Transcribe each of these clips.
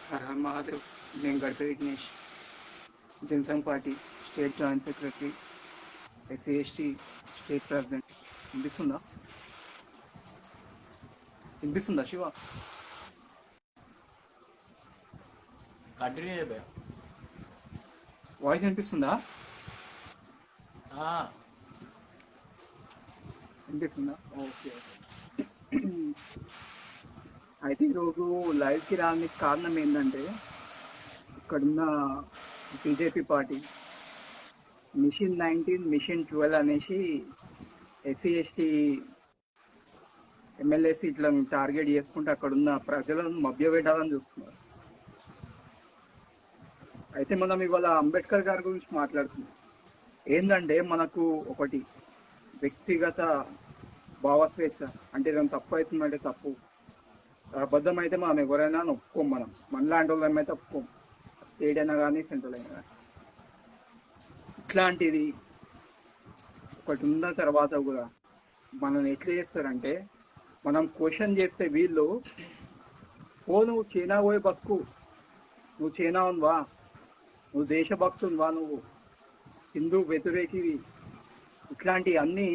हर हर महादेव నేను గడిపే Vignesh Jan Sangh party state joint secretary SC ST state president వినిపిస్తుందా వినిపిస్తుందా శివ కంటిన్యూ చేయబోయా వాయిస్ వినిపిస్తుందా వినిపిస్తుందా ఓకే అయితే ఈరోజు లైవ్కి రానికి కారణం ఏంటంటే ఇక్కడున్న బీజేపీ పార్టీ మిషన్ 19 మిషన్ 12 అనేసి ఎస్సీ ఎస్టీ ఎమ్మెల్యే సీట్లను టార్గెట్ చేసుకుంటే అక్కడున్న ప్రజలను మభ్యపెట్టాలని చూస్తున్నారు. అయితే మనం ఇవాళ అంబేద్కర్ గారి గురించి మాట్లాడుతున్నాం. ఏంటంటే మనకు ఒకటి వ్యక్తిగత భావస్వేచ్ఛ అంటే ఏదైనా తప్పు అవుతుందంటే తప్పు, అబద్ధం అయితే మనం ఎవరైనా ఒప్పుకోం, మనలాంటి వాళ్ళమైతే ఒప్పుకోం, స్టేట్ అయినా కానీ సెంట్రల్ అయినా కానీ. ఇట్లాంటిది ఒకటి ఉన్న తర్వాత కూడా మనం ఎట్లా చేస్తారంటే మనం క్వశ్చన్ చేస్తే వీళ్ళు నువ్వు చైనా పోయి బతుకు, నువ్వు చైనా వా, నువ్వు దేశభక్తునివా, నువ్వు హిందూ వ్యతిరేకివి, ఇట్లాంటివి అన్నీ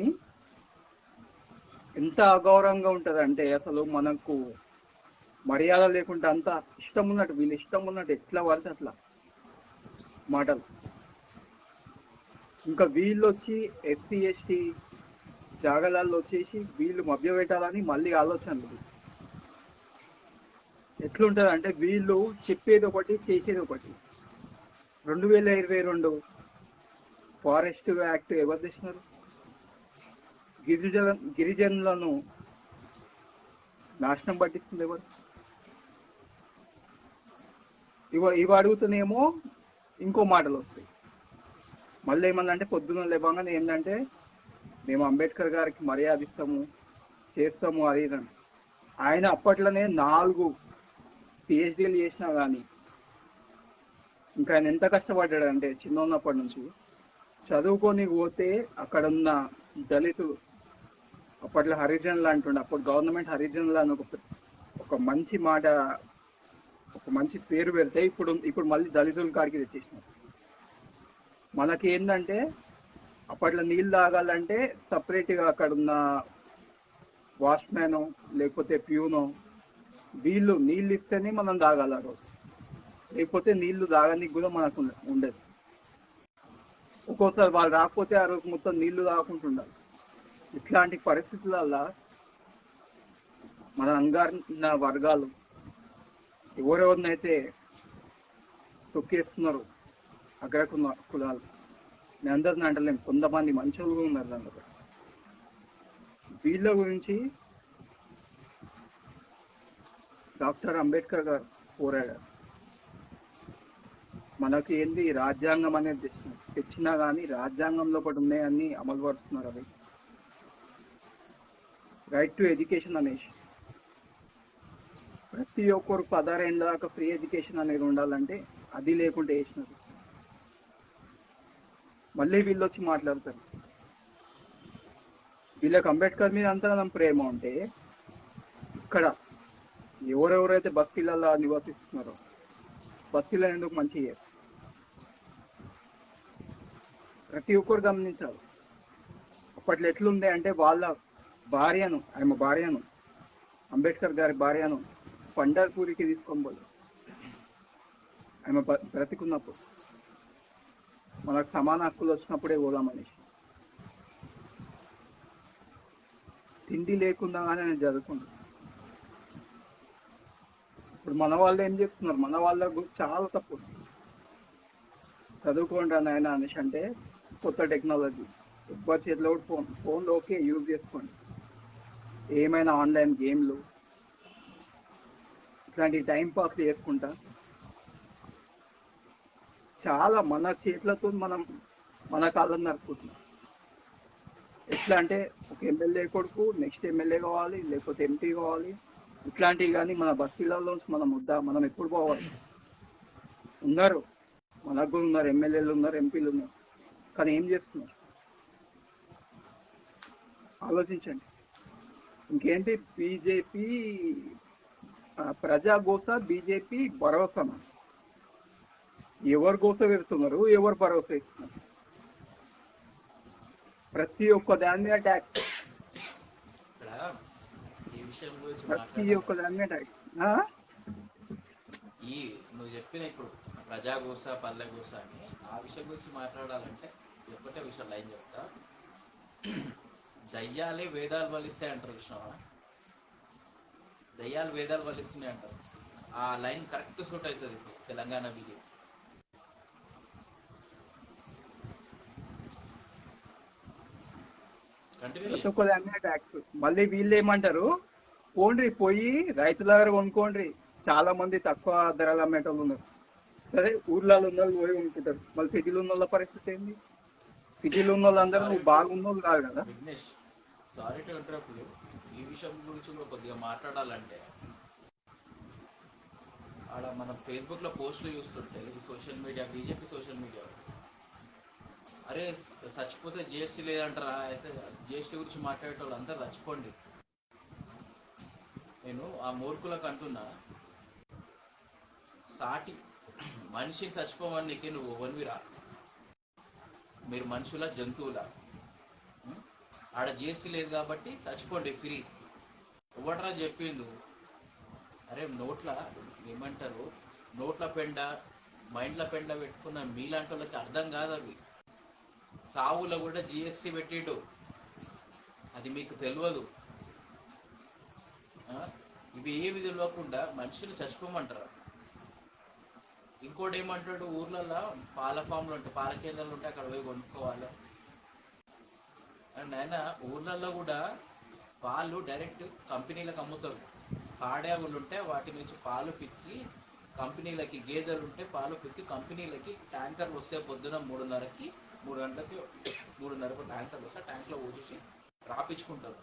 ఎంత అగౌరవంగా ఉంటుందంటే అసలు మనకు మర్యాద లేకుండా అంత ఇష్టం ఉన్నట్టు వీళ్ళు ఇష్టం ఉన్నట్టు ఎట్లా పడితే అట్లా మాటలు. ఇంకా వీళ్ళు వచ్చి ఎస్సీ ఎస్టీ జాగాలలో వచ్చేసి వీళ్ళు మభ్య పెట్టాలని మళ్ళీ ఆలోచనలు. ఎట్లుంటుంది అంటే వీళ్ళు చెప్పేది ఒకటి చేసేది ఒకటి. 2022 ఫారెస్ట్ యాక్ట్ ఎవరు తెచ్చినారు? గిరిజనులను నాశనం పట్టిస్తుంది ఎవరు? ఇవి అడుగుతూనేమో ఇంకో మాటలు వస్తాయి. మళ్ళీ ఏమన్నంటే పొద్దున్న లేవగానే ఏంటంటే మేము అంబేద్కర్ గారికి మర్యాద ఇస్తాము, చేస్తాము అది ఇదని. ఆయన అప్పట్లోనే 4 పిహెచ్డీలు చేసినా కానీ ఇంకా ఆయన ఎంత కష్టపడ్డాడంటే చిన్న ఉన్నప్పటి నుంచి చదువుకొని పోతే అక్కడున్న దళితులు, అప్పట్లో హరిజనులు అంటుండే, అప్పుడు గవర్నమెంట్ హరిజనులు అని ఒక మంచి మాట, ఒక మంచి పేరు పెడితే ఇప్పుడు మళ్ళీ దళితుల కాడికి తెచ్చేసినారు. మనకి ఏంటంటే అప్పట్లో నీళ్ళు తాగాలంటే సపరేట్గా అక్కడున్న వాచ్మ్యాన్ లేకపోతే ప్యూనో వీళ్ళు నీళ్ళు ఇస్తేనే మనం తాగాలి ఆ రోజు, లేకపోతే నీళ్లు తాగడానికి కూడా మనకు ఉండదు. ఒక్కోసారి వాళ్ళు రాకపోతే ఆ రోజు మొత్తం నీళ్లు తాగకుంటుండాలి. ఇట్లాంటి పరిస్థితులలో మన అంగారిన వర్గాలు ఎవరెవరినైతే తొక్కేస్తున్నారు అగ్రకున్న కులాలు, నేను అందరిని అంటలేము, కొంతమంది మంచోళ్ళు ఉన్నారు దాంట్లో. వీళ్ళ గురించి డాక్టర్ అంబేద్కర్ గారు పోరాడారు. మనకి ఏంది రాజ్యాంగం అనేది తెచ్చినా కానీ రాజ్యాంగంలో ఒకటి ఉన్నాయన్నీ అమలు పరుస్తున్నారు. అవి రైట్ టు ఎడ్యుకేషన్ అనేసి ప్రతి ఒక్కరు 16 ఏళ్ళ దాకా ఫ్రీ ఎడ్యుకేషన్ అనేది ఉండాలంటే అది లేకుంటే వేసినారు. మళ్ళీ వీళ్ళు వచ్చి మాట్లాడతారు. వీళ్ళకి అంబేద్కర్ మీద అంతగానం ప్రేమ ఉంటే ఇక్కడ ఎవరెవరైతే బస్తీలలో నివసిస్తున్నారో బస్తీలను ఎందుకు మంచిగా చేస్తారు? ప్రతి ఒక్కరు గమనించాలి. అప్పట్లో ఎట్లుండే అంటే వాళ్ళ భార్యను, ఆమె భార్యను, అంబేద్కర్ గారి భార్యను పండర్పూరికి తీసుకొని పోలేదు. ఆమె బ్రతికున్నప్పుడు మనకు సమాన హక్కులు వచ్చినప్పుడే పోదామనేసి. తిండి లేకుండా కానీ నేను చదువుకున్నాను. ఇప్పుడు మన వాళ్ళు ఏం చేస్తున్నారు? మన వాళ్ళ చాలా తప్పు. చదువుకోండి నాయన అనేసి అంటే కొత్త టెక్నాలజీ ఎవరి చేతిలో కూడా ఫోన్లో ఓకే యూజ్ చేసుకోండి, ఏమైనా ఆన్లైన్ గేమ్లు ఇట్లాంటి టైం పాస్ చేసుకుంటా చాలా మన చేతులతో మనం మన కాళ్ళని నరుకుంటున్నాం. ఎట్లా అంటే ఒక ఎమ్మెల్యే కొడుకు నెక్స్ట్ ఎమ్మెల్యే కావాలి, లేకపోతే ఎంపీ కావాలి, ఇట్లాంటివి కానీ మన బస్తీలలో మనం మనం ఎప్పుడు పోవాలి? ఉన్నారు, మనకు కూడా ఉన్నారు, ఎమ్మెల్యేలు ఉన్నారు, ఎంపీలు ఉన్నారు, కానీ ఏం చేస్తున్నారు ఆలోచించండి. ఇంకేంటి బీజేపీ ప్రజా గోస, బీజేపీ భరోసా. ఎవరు గోస పెడుతున్నారు, ఎవరు భరోసా ఇస్తున్నారు? ప్రతి ఒక్క దాని మీద ట్యాక్స్, ప్రతి ఒక్క దాని మీద ట్యాక్స్. ఈ నువ్వు చెప్పిన ఇప్పుడు ప్రజాగోస పల్లెగోస అని ఆ విషయం గురించి మాట్లాడాలంటే ఒకటే విషయం లైన్ చెప్తా. దయ్యాలే వేదాలు వలిస్తాయి అంటారు కృష్ణవా, దయ్యాలు వేదాలు వలిస్తున్నాయి అంటారు. ఆ లైన్ కరెక్ట్ సూట్ అవుతుంది తెలంగాణ బీజేపీ. ప్రతి ఒక్క దాని మీద ట్యాక్స్. మళ్ళీ వీళ్ళు ఏమంటారు, పోండ్రి పోయి రైతుల దగ్గర కొనుక్కోండి, చాలా మంది తక్కువ ధరలు అమ్మేటోళ్ళు ఉన్నారు. సరే, ఊర్లలో ఉన్న వాళ్ళు పోయి కొనుక్కుంటారు. మళ్ళీ సిటీలో ఉన్న వాళ్ళ పరిస్థితి ఏంది? సిటీలో ఉన్న వాళ్ళందరూ నువ్వు బాగున్న వాళ్ళు కాదు కదా. Vignesh, sorry to interrupt. ఈ విషయం గురించి కొద్దిగా మాట్లాడాలంటే ఆడ మనం ఫేస్బుక్ లో పోస్టులు చూస్తుంటే social media, BJP social media, అరే చచ్చిపోతే జిఎస్టీ లేదంటారా, అయితే జిఎస్టీ గురించి మాట్లాడేటోళ్ళు అంతా చచ్చిపోండి. నేను ఆ మూర్ఖులకు అంటున్నా, సాటి మనిషిని చచ్చిపోవడానికి నువ్వు ఓవన్విరా, మీరు మనుషుల జంతువుల? ఆడ జిఎస్టీ లేదు కాబట్టి చచ్చిపోండి ఫ్రీ. ఎవడరా చెప్పిండు? అరే నోట్ల ఏమంటారు, నోట్ల పెండ మైండ్ల పెండ పెట్టుకున్న మీలాంటి వాళ్ళకి అర్థం కాదు అవి. సావులో కూడా జిఎస్టీ పెట్టిండు, అది మీకు తెలియదు. ఇవి ఏమి తెలియకుండా మనుషులు చచ్చిపోమంటారు. ఇంకోటి ఏమంటాడు, ఊర్లలో పాల ఫామ్లు ఉంటాయి, పాల కేంద్రాలు ఉంటాయి, అక్కడ పోయి కొనుక్కోవాలి. అండ్ ఆయన ఊర్లలో కూడా పాలు డైరెక్ట్ కంపెనీలకు అమ్ముతారు. పాడేవులు ఉంటే వాటి నుంచి పాలు పిక్కి కంపెనీలకి, గేదెలు ఉంటే పాలు పిక్కి కంపెనీలకి ట్యాంకర్లు వస్తే పొద్దున 3:30కి 3 గంటలకి 3:30కు ట్యాంకర్లు వస్తే ట్యాంక్లో పోసేసి రాపించుకుంటారు.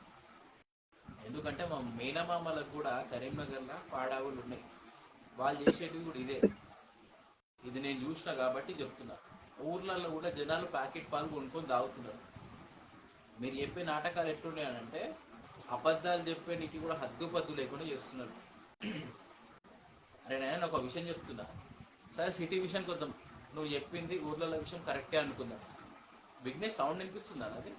ఎందుకంటే మా మేనమామలకు కూడా కరీంనగర్లో పాడావులు ఉన్నాయి, వాళ్ళు చేసేటివి కూడా ఇదే. ఇది నేను చూసిన కాబట్టి చెప్తున్నా. ఊర్లలో కూడా జనాలు ప్యాకెట్ పాలు కొనుక్కొని తాగుతున్నారు. మీరు చెప్పే నాటకాలు ఎట్లున్నాయనంటే అబద్ధాలు చెప్పే నీకు కూడా హద్దుపద్దు లేకుండా చేస్తున్నారు. అరే నేను ఒక విషయం చెప్తున్నా, సరే సిటీ విషయానికి వద్దాం. నువ్వు చెప్పింది ఊర్లలో విషయం కరెక్టే అనుకుందాం. విఘ్నేష్, సౌండ్ వినిపిస్తుందా అది?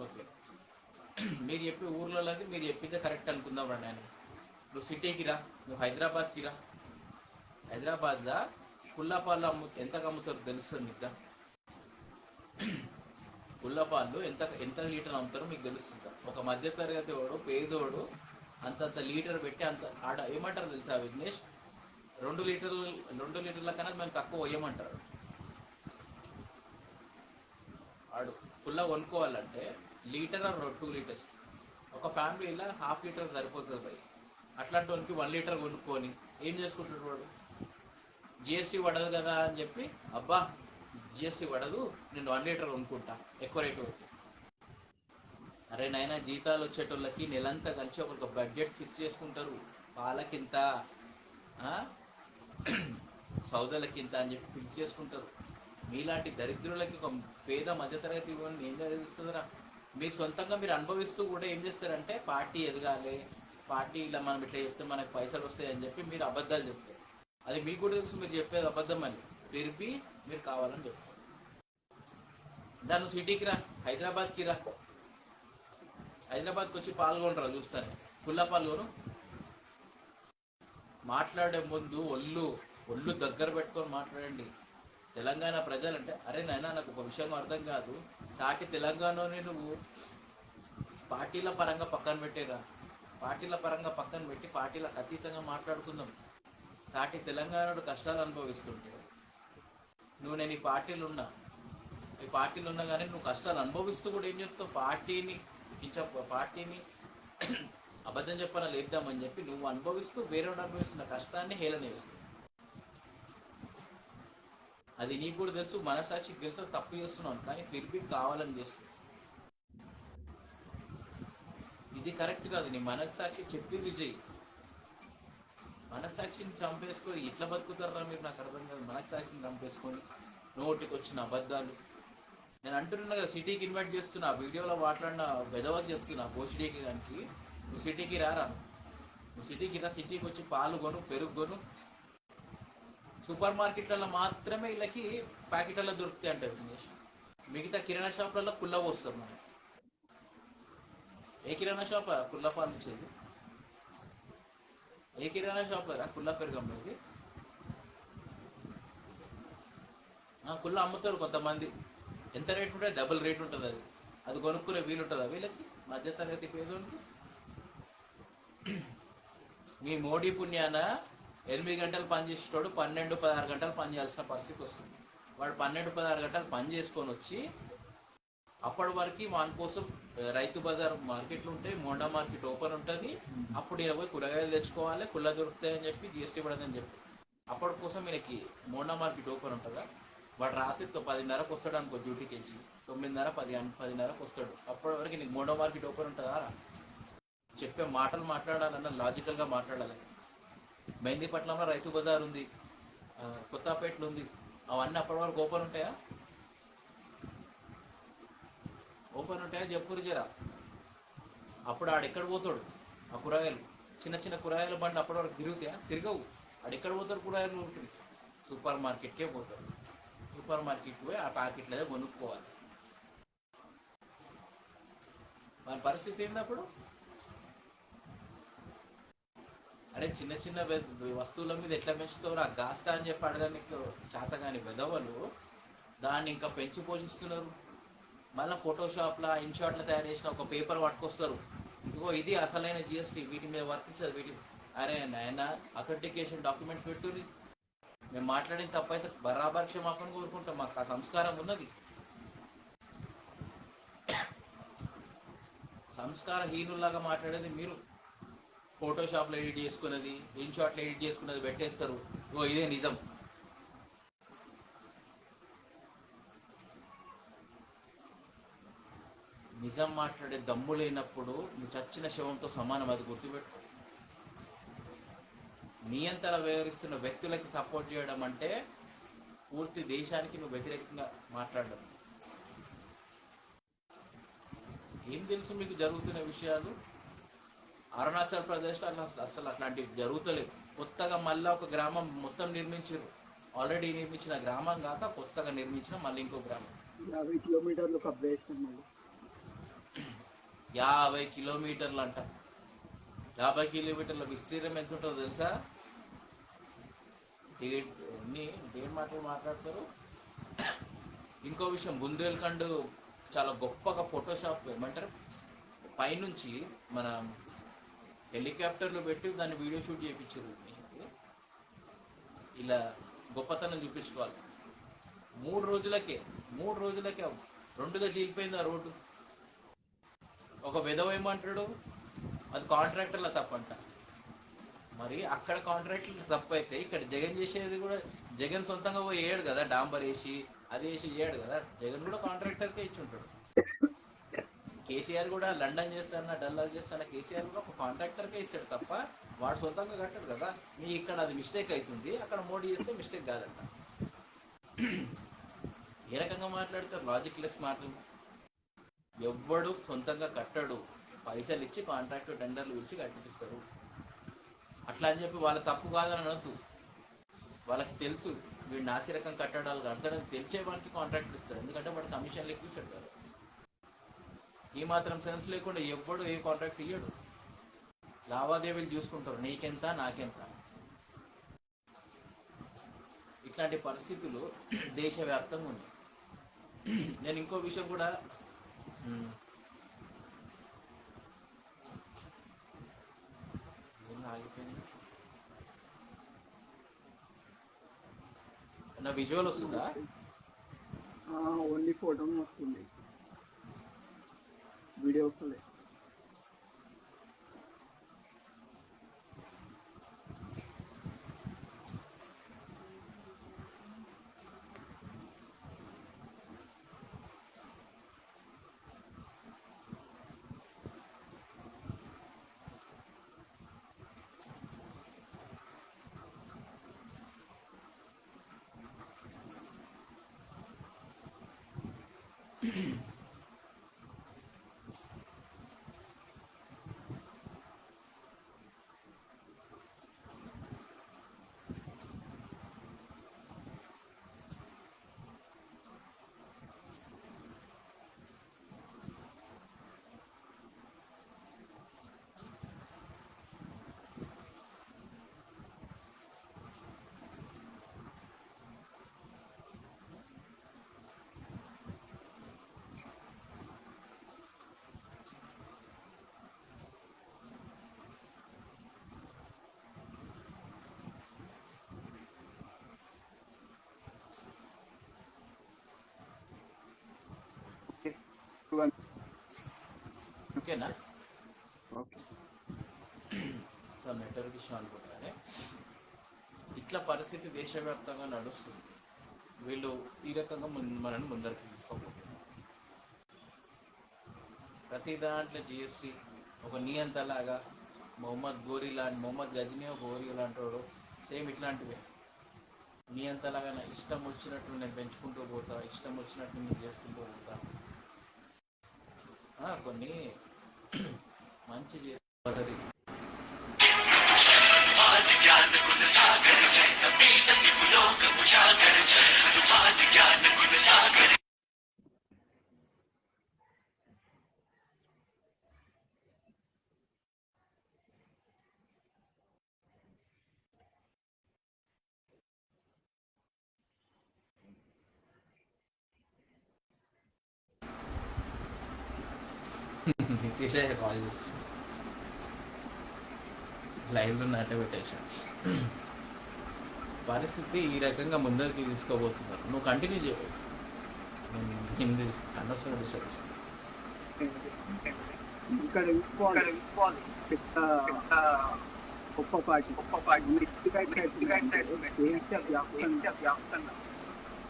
ఓకే, మీరు చెప్పే ఊర్లలో మీరు చెప్పిందే కరెక్ట్ అనుకుందాం రా. నేను నువ్వు సిటీకి రా, నువ్వు హైదరాబాద్కి రా. హైదరాబాద్లో పుల్లపాలు ఎంతకు అమ్ముతారు తెలుస్తుంది మీకు? పుల్లపాలు ఎంత లీటర్ అమ్ముతారో మీకు తెలుస్తుందా? ఒక మధ్యతరగతి వాడు, పేదోడు అంతంత లీటర్ పెట్టి అంత ఆడ ఏమంటారు తెలుసా విఘ్నేష్? 2 లీటర్ల కన్నా మేము తక్కువ పోయమంటారు. ఆడు పుల్ల కొనుక్కోవాలంటే లీటర్ 2 లీటర్స్, ఒక ఫ్యామిలీలో 1/2 లీటర్ సరిపోతుంది భయ్. అట్లాంటి వానికి 1 లీటర్ కొనుక్కొని ఏం చేసుకుంటాడు వాడు? జిఎస్టీ పడదు కదా అని చెప్పి, అబ్బా జిఎస్టీ పడదు, నేను 1 లీటర్ కొనుక్కుంటా ఎక్కువ రేటు పెట్టి. అరే నైనా జీతాలు వచ్చేటోళ్ళకి నెలంతా కలిసి ఒక బడ్జెట్ ఫిక్స్ చేసుకుంటారు. పాలకింత, సౌదలకింత అని చెప్పి ఫిక్స్ చేసుకుంటారు. మీలాంటి దరిద్రులకి ఒక పేద మధ్యతరగతి ఏం తెలుస్తుందిరా? మీరు సొంతంగా మీరు అనుభవిస్తూ కూడా ఏం చేస్తారంటే పార్టీ ఎదగాలి, పార్టీ ఇలా మనం ఇట్లా చెప్తే మనకు పైసలు వస్తాయి అని చెప్పి మీరు అబద్ధాలు చెప్తారు. అది మీకు కూడా తెలుసు మీరు చెప్పేది అబద్ధం అని, తిరిపి మీరు కావాలని చెప్తారు. దాన్ని సిటీకి రా, హైదరాబాద్కి రా, హైదరాబాద్కి వచ్చి పాల్గొనరా చూస్తాను. పుల్ల పాల్గొను. మాట్లాడే ముందు ఒళ్ళు దగ్గర పెట్టుకొని మాట్లాడండి. తెలంగాణ ప్రజలంటే, అరే నాయనా నాకు ఒక విషయం అర్థం కాదు, సాటి తెలంగాణని నువ్వు పార్టీల పరంగా పక్కన పెట్టేరా. పార్టీల పరంగా పక్కన పెట్టి పార్టీలకు అతీతంగా మాట్లాడుకుందాం. సాటి తెలంగాణడు కష్టాలు అనుభవిస్తుంటే నువ్వు నేను ఈ పార్టీలు ఉన్నా కానీ నువ్వు కష్టాలు అనుభవిస్తూ కూడా ఏం చెప్తావు? పార్టీని అబద్ధం చెప్పాలని లేద్దామని చెప్పి నువ్వు అనుభవిస్తూ వేరేవాడు అనుభవిస్తున్న కష్టాన్ని హేళన చేస్తావు. అది నీకు కూడా తెలుసు, మనసాక్షికి తెలుసు తప్పు చేస్తున్నాను, కానీ ఫిర్బీ కావాలని చేస్తున్నాను. ఇది కరెక్ట్ కాదు. నీ మనస్సాక్షి చెప్పింది చెయ్యి. మనస్సాక్షిని చంపేసుకొని ఇట్లా బతుకుతారా మీరు? నాకు అర్థం కాదు. మనస్సాక్షిని చంపేసుకొని నోటికి వచ్చిన అబద్ధాలు. నేను అంటున్నా కదా, సిటీకి ఇన్వైట్ చేస్తున్నా, వీడియోలో మాట్లాడిన వెదవకి చెప్తున్నా, పోషిడీకి దానికి, నువ్వు సిటీకి రారా, నువ్వు సిటీకి రా, సిటీకి వచ్చి పాలు కొను, పెరుగు కొను. సూపర్ మార్కెట్లలో మాత్రమే వీళ్ళకి ప్యాకెట్లలో దొరుకుతాయి అంటే, మిగతా కిరాణా షాప్లలో కుల్ల పోస్తారు. మనం ఏ కిరాణా షాప్ కుల్ల పాలు ఇచ్చేది? ఏ కిరాణా షాప్ కదా కుల్ల పెరుగు అమ్మేది? కుల్ల అమ్ముతారు కొంతమంది. ఎంత రేట్ ఉంటే డబుల్ రేట్ ఉంటుంది. అది కొనుక్కునే వీలు ఉంటుందా వీళ్ళకి, మధ్యతరగతి పేదోళ్ళకి? మీ మోడీ పుణ్యాన 8 గంటలు పని చేసేటోడు 12-16 గంటలు పని చేయాల్సిన పరిస్థితి వస్తుంది. వాడు 12-16 గంటలు పని చేసుకొని వచ్చి అప్పటి వరకు వాని కోసం రైతు బజార్ మార్కెట్లు ఉంటాయి, మోండా మార్కెట్ ఓపెన్ ఉంటుంది. అప్పుడు 20 కూరగాయలు తెచ్చుకోవాలి, కుళ్ళ దొరుకుతాయని చెప్పి జిఎస్టీ పడదని చెప్పి అప్పటి కోసం వీళ్ళకి మోండా మార్కెట్ ఓపెన్ ఉంటుందా? వాడు రాత్రి 10:30కు వస్తాడు అనుకో, డ్యూటీకి వెళ్ళి 9:30-10:30కు వస్తాడు. అప్పటి వరకు నీకు మోండా మార్కెట్ ఓపెన్ ఉంటుందా? చెప్పే మాటలు మాట్లాడాలన్నా లాజికల్గా మాట్లాడాలి. మెహందీపట్నంలో రైతు బజార్ ఉంది, కొత్తపేటలో ఉంది, అవన్నీ అప్పటి వరకు ఓపెన్ ఉంటాయా? ఓపెన్ ఉంటాయా చెప్పురు జరా. అప్పుడు ఆడెక్కడ పోతాడు? ఆ కూరగాయలు, చిన్న చిన్న కూరగాయల బండి అప్పటి వరకు తిరుగుతాయా? తిరగవు. ఆడెక్కడ పోతాడు? కూరగాయలు సూపర్ మార్కెట్కే పోతాడు. సూపర్ మార్కెట్ పోయి ఆ ప్యాకెట్లదే కొనుక్కోవాలి. మన పరిస్థితి ఏంటప్పుడు? అరే చిన్న చిన్న వస్తువుల మీద ఎట్లా పెంచుతారు? ఆ గాస్తా అని చెప్పి అడగడానికి చేతగాని వెధవలు దాన్ని ఇంకా పెంచి పోషిస్తున్నారు. మళ్ళీ ఫోటోషాప్లో ఇన్షాట్లో తయారు చేసిన ఒక పేపర్ పట్టుకొస్తారు, ఇగో ఇది అసలైన జిఎస్టీ, వీటి మీద వర్తించదు. వీటి అరే నాయన అథెంటికేషన్ డాక్యుమెంట్స్ పెట్టుర్రి. మేము మాట్లాడిన తప్పైతే బరాబర్ క్షమాపణ కోరుకుంటాం. మాకు ఆ సంస్కారం ఉన్నది. సంస్కారహీనులాగా మాట్లాడేది మీరు. ఫోటోషాప్లో ఎడిట్ చేసుకున్నది, ఇన్షాట్లో ఎడిట్ చేసుకున్నది పెట్టేస్తారు, ఓ ఇదే నిజం. నిజం మాట్లాడే దమ్ము లేనప్పుడు నువ్వు చచ్చిన శవంతో సమానం, అది గుర్తుపెట్టుకో. నియంత్రణ వ్యవహరిస్తున్న వ్యక్తులకి సపోర్ట్ చేయడం అంటే పూర్తి దేశానికి నువ్వు వ్యతిరేకంగా మాట్లాడడం. ఏం తెలుసు మీకు జరుగుతున్న విషయాలు? అరుణాచల్ ప్రదేశ్లో అసలు అట్లాంటివి జరుగుతలేదు. కొత్తగా మళ్ళీ ఒక గ్రామం మొత్తం నిర్మించారు. ఆల్రెడీ నిర్మించిన గ్రామం కాక కొత్తగా నిర్మించిన మళ్ళీ ఇంకో గ్రామం. 50 కిలోమీటర్లు కవర్ చేసినాం. 50 కిలోమీటర్లు అంట. 50 కిలోమీటర్ల విస్తీర్ణం ఎంత ఉంటుందో తెలుసా? దేని మాటలు మాట్లాడతారు. ఇంకో విషయం, బుందేల్ఖండ్ చాలా గొప్పగా ఫోటోషాప్ ఏమంటారు, పైనుంచి మన హెలికాప్టర్లు పెట్టి దాన్ని వీడియో షూట్ చేయించారు. ఇలా గొప్పతనం చూపించుకోవాలి. 3 రోజులకే 2గా చీలిపోయింది ఆ రోడ్డు. ఒక విధవ ఏమంటాడు, అది కాంట్రాక్టర్ల తప్పంట. మరి అక్కడ కాంట్రాక్టర్లు తప్పు అయితే ఇక్కడ జగన్ చేసేది కూడా, జగన్ సొంతంగా పోయి వేయడు కదా, డాంబర్ వేసి అది వేసి చేయడు కదా. జగన్ కూడా కాంట్రాక్టర్కే ఇచ్చి ఉంటాడు. కేసీఆర్ కూడా లండన్ చేస్తానా డల్లాస్ చేస్తానా, కేసీఆర్ కూడా ఒక కాంట్రాక్టర్కే ఇస్తాడు తప్ప వాడు సొంతంగా కట్టాడు కదా. మీ ఇక్కడ అది మిస్టేక్ అవుతుంది, అక్కడ మోడీ చేస్తే మిస్టేక్ కాదంట. ఏ రకంగా మాట్లాడతారు? లాజిక్ లెస్ మాటలు. ఎవ్వడు సొంతంగా కట్టడు, పైసలు ఇచ్చి కాంట్రాక్టర్ టెండర్లు ఇచ్చి కట్టిపిస్తారు. అట్లా అని చెప్పి వాళ్ళ తప్పు కాదని అనొద్దు. వాళ్ళకి తెలుసు వీడు నాసిరకం కట్టడాలు కడతాడని తెలిసే వాడికి కాంట్రాక్ట్ ఇస్తారు, ఎందుకంటే వాడు కమిషన్లు ఎక్కువ ఇచ్చాడు. ఈ మాత్రం సెన్స్ లేకుండా ఎవ్వడు ఏ కాంట్రాక్ట్ ఇయ్యడు. లావాదేవీలు చూసుకుంటారు, నీకెంత నాకెంత. ఇట్లాంటి పరిస్థితులు దేశవ్యాప్తంగా ఉన్నాయి. నేను ఇంకో విషయం కూడా, నా విజువల్ వస్తుందా? ఓన్లీ ఫోటో వస్తుంది, వీడియో వస్తుంది. ఓకేనా? ఓకే. సో నెట్వర్క్ ఇష్యూ అనుకుంటానే ఇట్లా పరిస్థితి దేశవ్యాప్తంగా నడుస్తుంది. వీళ్ళు ఈ రకంగా మనల్ని ముందరికి తీసుకోబోతున్నారు. ప్రతి దాంట్లో జిఎస్టీ ఒక నియంతలాగా మొహమ్మద్ గజనీ గోరీ లాంటి వాడు సేమ్ ఇట్లాంటివే నియంతలాగా ఇష్టం వచ్చినట్టు నేను పెంచుకుంటూ పోతా, ఇష్టం వచ్చినట్టు నేను చేసుకుంటూ పోతా. కొన్ని మంచి చేస్తుంది. కాల్ చేసి లైవ్లో నాట పెట్టేసాను. పరిస్థితి ఈ రకంగా ముందరికి తీసుకోబోతున్నారు. నువ్వు కంటిన్యూ చేయవు. హిందీ అనవసరం డిస్టర్బ్. ఇక్కడ గొప్ప పార్టీ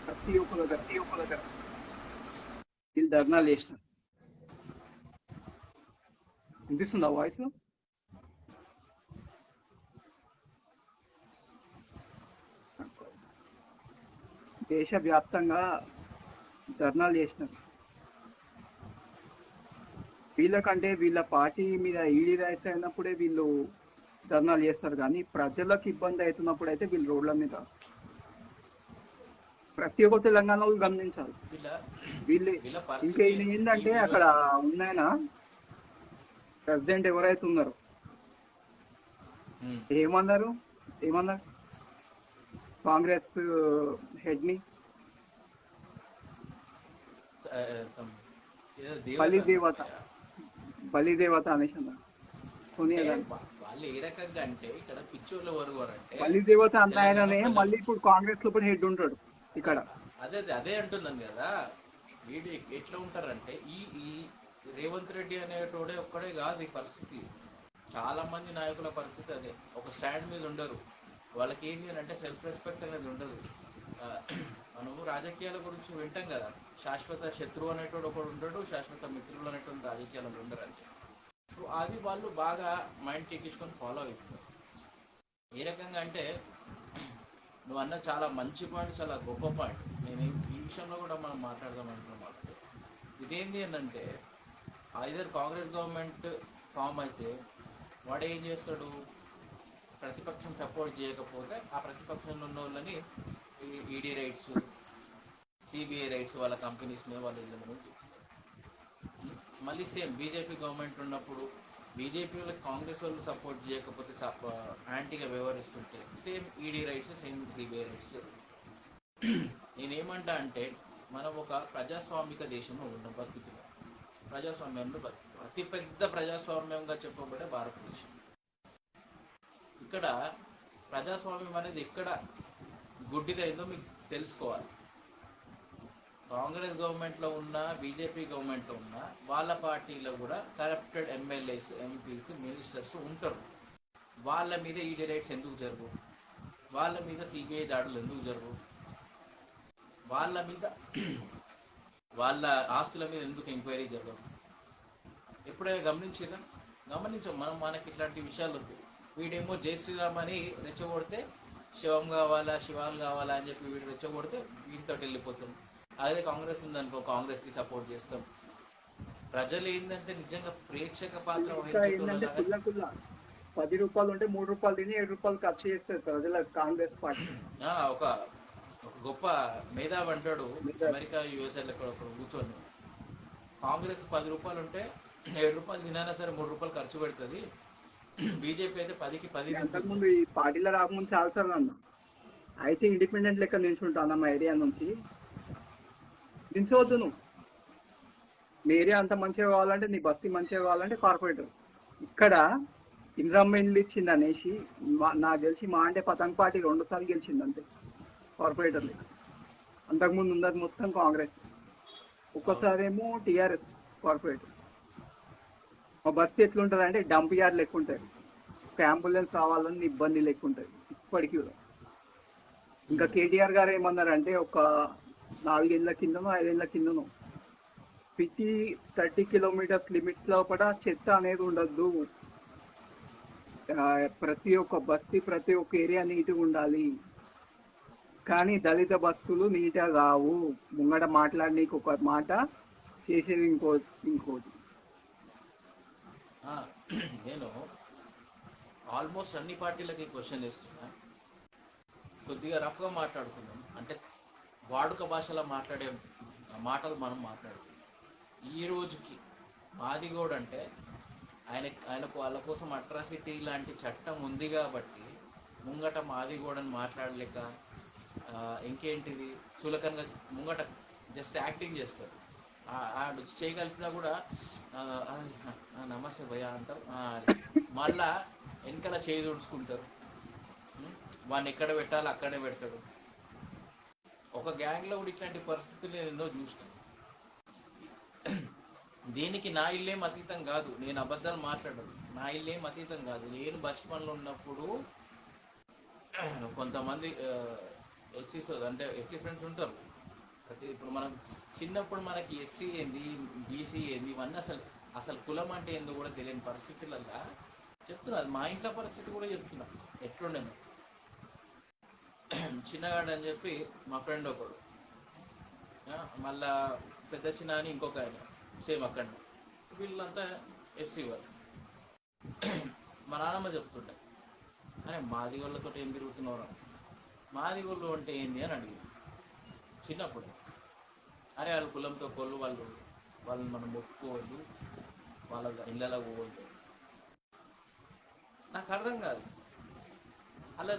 ప్రతి ఒక్క దగ్గర వీళ్ళు ధర్నాలు చేసినారు. వినిపిస్తుందా వాయిస్? దేశవ్యాప్తంగా ధర్నాలు చేసినారు. వీళ్ళకంటే వీళ్ళ పార్టీ మీద ఈడీ రైట్స్ అయినప్పుడే వీళ్ళు ధర్నాలు చేస్తారు, కానీ ప్రజలకు ఇబ్బంది అవుతున్నప్పుడు అయితే వీళ్ళు రోడ్ల మీద ప్రతి ఒక్క తెలంగాణలో గమనించాలి. వీళ్ళు ఇంకా ఏంటంటే అక్కడ ఉన్నాయన ప్రెసిడెంట్ ఎవరైతే ఉన్నారో ఏమన్నారు కాంగ్రెస్ హెడ్ ని బలిదేవత అనేసి అన్నారు. వాళ్ళు ఏ రకంగా అంటే ఇక్కడ పిచ్చోళ్ళ వరకు అంటే బలిదేవత అన్నాయననే మళ్ళీ ఇప్పుడు కాంగ్రెస్ లో కూడా హెడ్ ఉంటాడు ఇక్కడ. అదే అంటున్నాను కదా. వీడు ఎట్లా ఉంటారంటే ఈ రేవంత్ రెడ్డి అనేటోడే ఒక్కడే కాదు ఈ పరిస్థితి. చాలా మంది నాయకుల పరిస్థితి అదే. ఒక స్టాండ్ మీద ఉండరు. వాళ్ళకి ఏంటి అని అంటే సెల్ఫ్ రెస్పెక్ట్ అనేది ఉండదు. మనము రాజకీయాల గురించి వింటాం కదా, శాశ్వత శత్రువు అనేటోడు ఒకడు ఉంటాడు, శాశ్వత మిత్రులు అనేటువంటి రాజకీయాలు ఉండరు అంటే. సో అది వాళ్ళు బాగా మైండ్ ఎక్కించుకొని ఫాలో అవుతున్నారు. ఏ రకంగా అంటే నువ్వు అన్న చాలా మంచి పాయింట్, చాలా గొప్ప పాయింట్. నేను ఈ విషయంలో కూడా మనం మాట్లాడదాం అంటున్నాం. ఇదేంటి అంటే ఐదర్ కాంగ్రెస్ గవర్నమెంట్ ఫామ్ అయితే వాడు ఏం చేస్తాడు, ప్రతిపక్షం సపోర్ట్ చేయకపోతే ఆ ప్రతిపక్షంలో ఉన్న వాళ్ళని ఈడీ రైట్స్, సిబిఐ రైట్స్ వాళ్ళ కంపెనీస్ మీద వాళ్ళు ఇళ్ళ మీద చూస్తారు. మళ్ళీ సేమ్ బీజేపీ గవర్నమెంట్ ఉన్నప్పుడు బీజేపీ వాళ్ళకి కాంగ్రెస్ వాళ్ళు సపోర్ట్ చేయకపోతే యాంటీగా వ్యవహరిస్తుంటే same ED raids, same CBI raids జరుగుతుంది. నేనేమంటా అంటే మనం ఒక ప్రజాస్వామిక దేశంలో ఉన్నాం, బతుకుతున్నాం. ప్రజాస్వామ్యంలో అతిపెద్ద ప్రజాస్వామ్యంగా చెప్పబడే భారతదేశం. ఇక్కడ ప్రజాస్వామ్యం అనేది ఎక్కడ గుడ్డిదైందో మీకు తెలుసుకోవాలి. కాంగ్రెస్ గవర్నమెంట్లో ఉన్న, బీజేపీ గవర్నమెంట్లో ఉన్న వాళ్ళ పార్టీలో కూడా కరప్టెడ్ ఎమ్మెల్యేస్, ఎంపీస్, మినిస్టర్స్ ఉంటారు. వాళ్ళ మీద ఈడీ రైట్స్ ఎందుకు జరుగు? వాళ్ళ మీద సిబిఐ దాడులు ఎందుకు జరుగు? వాళ్ళ మీద వాళ్ళ ఆస్తుల మీద ఎందుకు ఎంక్వైరీ జరగదు? ఎప్పుడైనా గమనించాం మనకి ఇట్లాంటి విషయాలు వద్దు. వీడేమో జై శ్రీరామ్ అని రెచ్చగొడితే శివం కావాలా, శివాలు కావాలా అని చెప్పి వీడు రెచ్చగొడితే వీటితో వెళ్ళిపోతుంది. అదే కాంగ్రెస్ ఉందనుకో కాంగ్రెస్ కి సపోర్ట్ చేస్తాం. ప్రజలు ఏంటంటే నిజంగా ప్రేక్షక పాత్ర ఇంకా ఏంటంటే వహించేటోళ్ళలాగా కుల్ల 10 రూపాయలు ఉంటే 3 రూపాయలు తిని 7 రూపాయలు ఖర్చు చేస్తారు ప్రజలకు కాంగ్రెస్ పార్టీ ఒక ఒక గొప్ప మేధావి అంటాడు, మీద. అమెరికా యూఎస్ఏలో కూర్చొని, కాంగ్రెస్ 10 రూపాయలు ఉంటే 7 రూపాయలు తినైనా సరే 3 రూపాయలు ఖర్చు పెడుతుంది, బీజేపీ అయితే 10కి 10 తింటుంది. అంతకుముందు ఈ పార్టీలో రాకముందు చాలా సార్లు అన్నా, అయితే ఇండిపెండెంట్ లెక్క నిల్చుంటాను మా ఏరియా నుంచి. దించవద్దు నువ్వు. మీ ఏరియా అంత మంచిగా కావాలంటే, నీ బస్తీ మంచిగా కావాలంటే కార్పొరేటర్. ఇక్కడ ఇంద్రమ్మ ఇల్లు ఇచ్చింది అనేసి నాకు తెలిసి మా అంటే పతంగ్ పార్టీ 2 సార్లు గెలిచింది అంతే కార్పొరేటర్ లెక్క. అంతకుముందు ఉన్నది మొత్తం కాంగ్రెస్, ఒక్కసారి ఏమో టీఆర్ఎస్ కార్పొరేటర్. మా బస్తీ ఎట్లుంటుంది అంటే డంప్ యార్డ్ లెక్క ఉంటుంది. ఒక అంబులెన్స్ రావాలని ఇబ్బంది లెక్క ఉంటుంది ఇప్పటికీ కూడా. ఇంకా కేటీఆర్ గారు ఏమన్నారంటే ఒక 4 ఏళ్ల కిందనో 5 ఏళ్ల కిందనో, ప్రతి 30 కిలోమీటర్స్ లిమిట్స్ లోపల చెత్త అనేది ఉండద్దు, ప్రతి ఒక్క బస్తీ ప్రతి ఒక్క ఏరియా నీట్గా ఉండాలి. కానీ దళిత బస్తులు నీట్గా కావు. ముంగట మాట్లాడనీకి ఒక మాట, చేసేది ఇంకోటి. నేను ఆల్మోస్ట్ అన్ని పార్టీలకి క్వశ్చన్ చేస్తున్నా, కొద్దిగా రఫ్గా మాట్లాడుకుందాం. అంటే వాడుక భాషలో మాట్లాడే మాటలు మనం మాట్లాడుకుందాం. ఈ రోజుకి మాదిగోడు అంటే ఆయనకు వాళ్ళ కోసం అట్రాసిటీ లాంటి చట్టం ఉంది కాబట్టి ముంగట మాదిగోడని మాట్లాడలేక ఇంకేంటిది చులకనగా ముంగట జస్ట్ యాక్టింగ్ చేస్తారు. ఆడు చేయగలిపినా కూడా నమస్తే భయ్య అంటారు, మళ్ళా వెనకాల చేయి తుడుచుకుంటారు. వాడిని ఎక్కడ పెట్టాలి అక్కడే పెడతాడు. ఒక గ్యాంగ్లో కూడా ఇట్లాంటి పరిస్థితులు నేను ఎన్నో చూసినాను. దీనికి నా ఇల్లేం అతీతం కాదు, నేను అబద్ధాలు మాట్లాడను. నా ఇల్లేం అతీతం కాదు. నేను బచ్పన్లో ఉన్నప్పుడు కొంతమంది ఎస్సీస్ అంటే ఎస్సీ ఫ్రెండ్స్ ఉంటారు. ఇప్పుడు మనం చిన్నప్పుడు మనకి ఎస్సీ ఏంది బీసీ ఏంది ఇవన్నీ అసలు కులం అంటే ఏందో కూడా తెలియని పరిస్థితులల్లా చెప్తున్నా. మా ఇంట్లో పరిస్థితి కూడా చెప్తున్నా ఎట్లుండేను. చిన్నగాడు అని చెప్పి మా ఫ్రెండ్ ఒకడు, మళ్ళా పెద్ద చిన్న అని ఇంకొక ఆయన సేమ్ అక్కడ, వీళ్ళంతా ఎస్సీ వాళ్ళు. మా నాన్నమ్మ చెప్తుండే, అరే మాదిగోళ్ళతో ఏం తిరుగుతున్నావు, మాదిగోళ్ళు అంటే ఏంది అని అడిగింది చిన్నప్పుడు. అరే వాళ్ళ కులంతో కోళ్ళు, వాళ్ళని మనం ఒప్పుకోవద్దు, వాళ్ళ ఇళ్ళలో పోవద్దు. నాకు అర్థం కాదు వాళ్ళ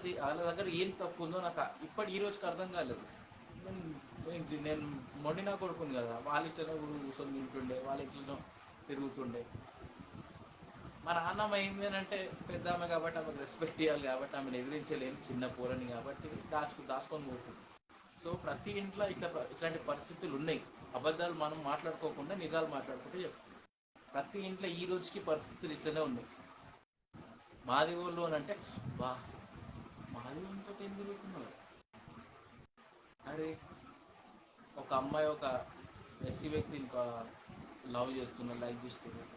దగ్గర ఏం తప్పు ఉందో నాకు ఈ రోజుకి అర్థం కాలేదు. నేను మొండినా కొడుకుని కదా, వాళ్ళ ఇట్లనో కూర్చొని తింటుండే, వాళ్ళ ఇట్లనో తిరుగుతుండే. మా నాన్నమ్మ ఏంది అని అంటే పెద్ద ఆమె కాబట్టి ఆమెకు రెస్పెక్ట్ ఇవ్వాలి కాబట్టి, ఆమెను ఎదిరించలేని చిన్న పూరని కాబట్టి దాచుకొని పోతుంది. సో ప్రతి ఇంట్లో ఇట్లాంటి పరిస్థితులు ఉన్నాయి. అబద్ధాలు మనం మాట్లాడుకోకుండా నిజాలు మాట్లాడుకుంటే చెప్తాం. ప్రతి ఇంట్లో ఈ రోజుకి పరిస్థితులు ఇట్లనే ఉన్నాయి. మాదిగోళ్ళు అని అంటే బా మాదిగోళ్ళతో ఏం తిరుగుతున్నారు. అరే ఒక అమ్మాయి ఒక ఎస్సీ వ్యక్తిని లవ్ చేస్తున్నారు, లైక్ చేస్తున్నారు.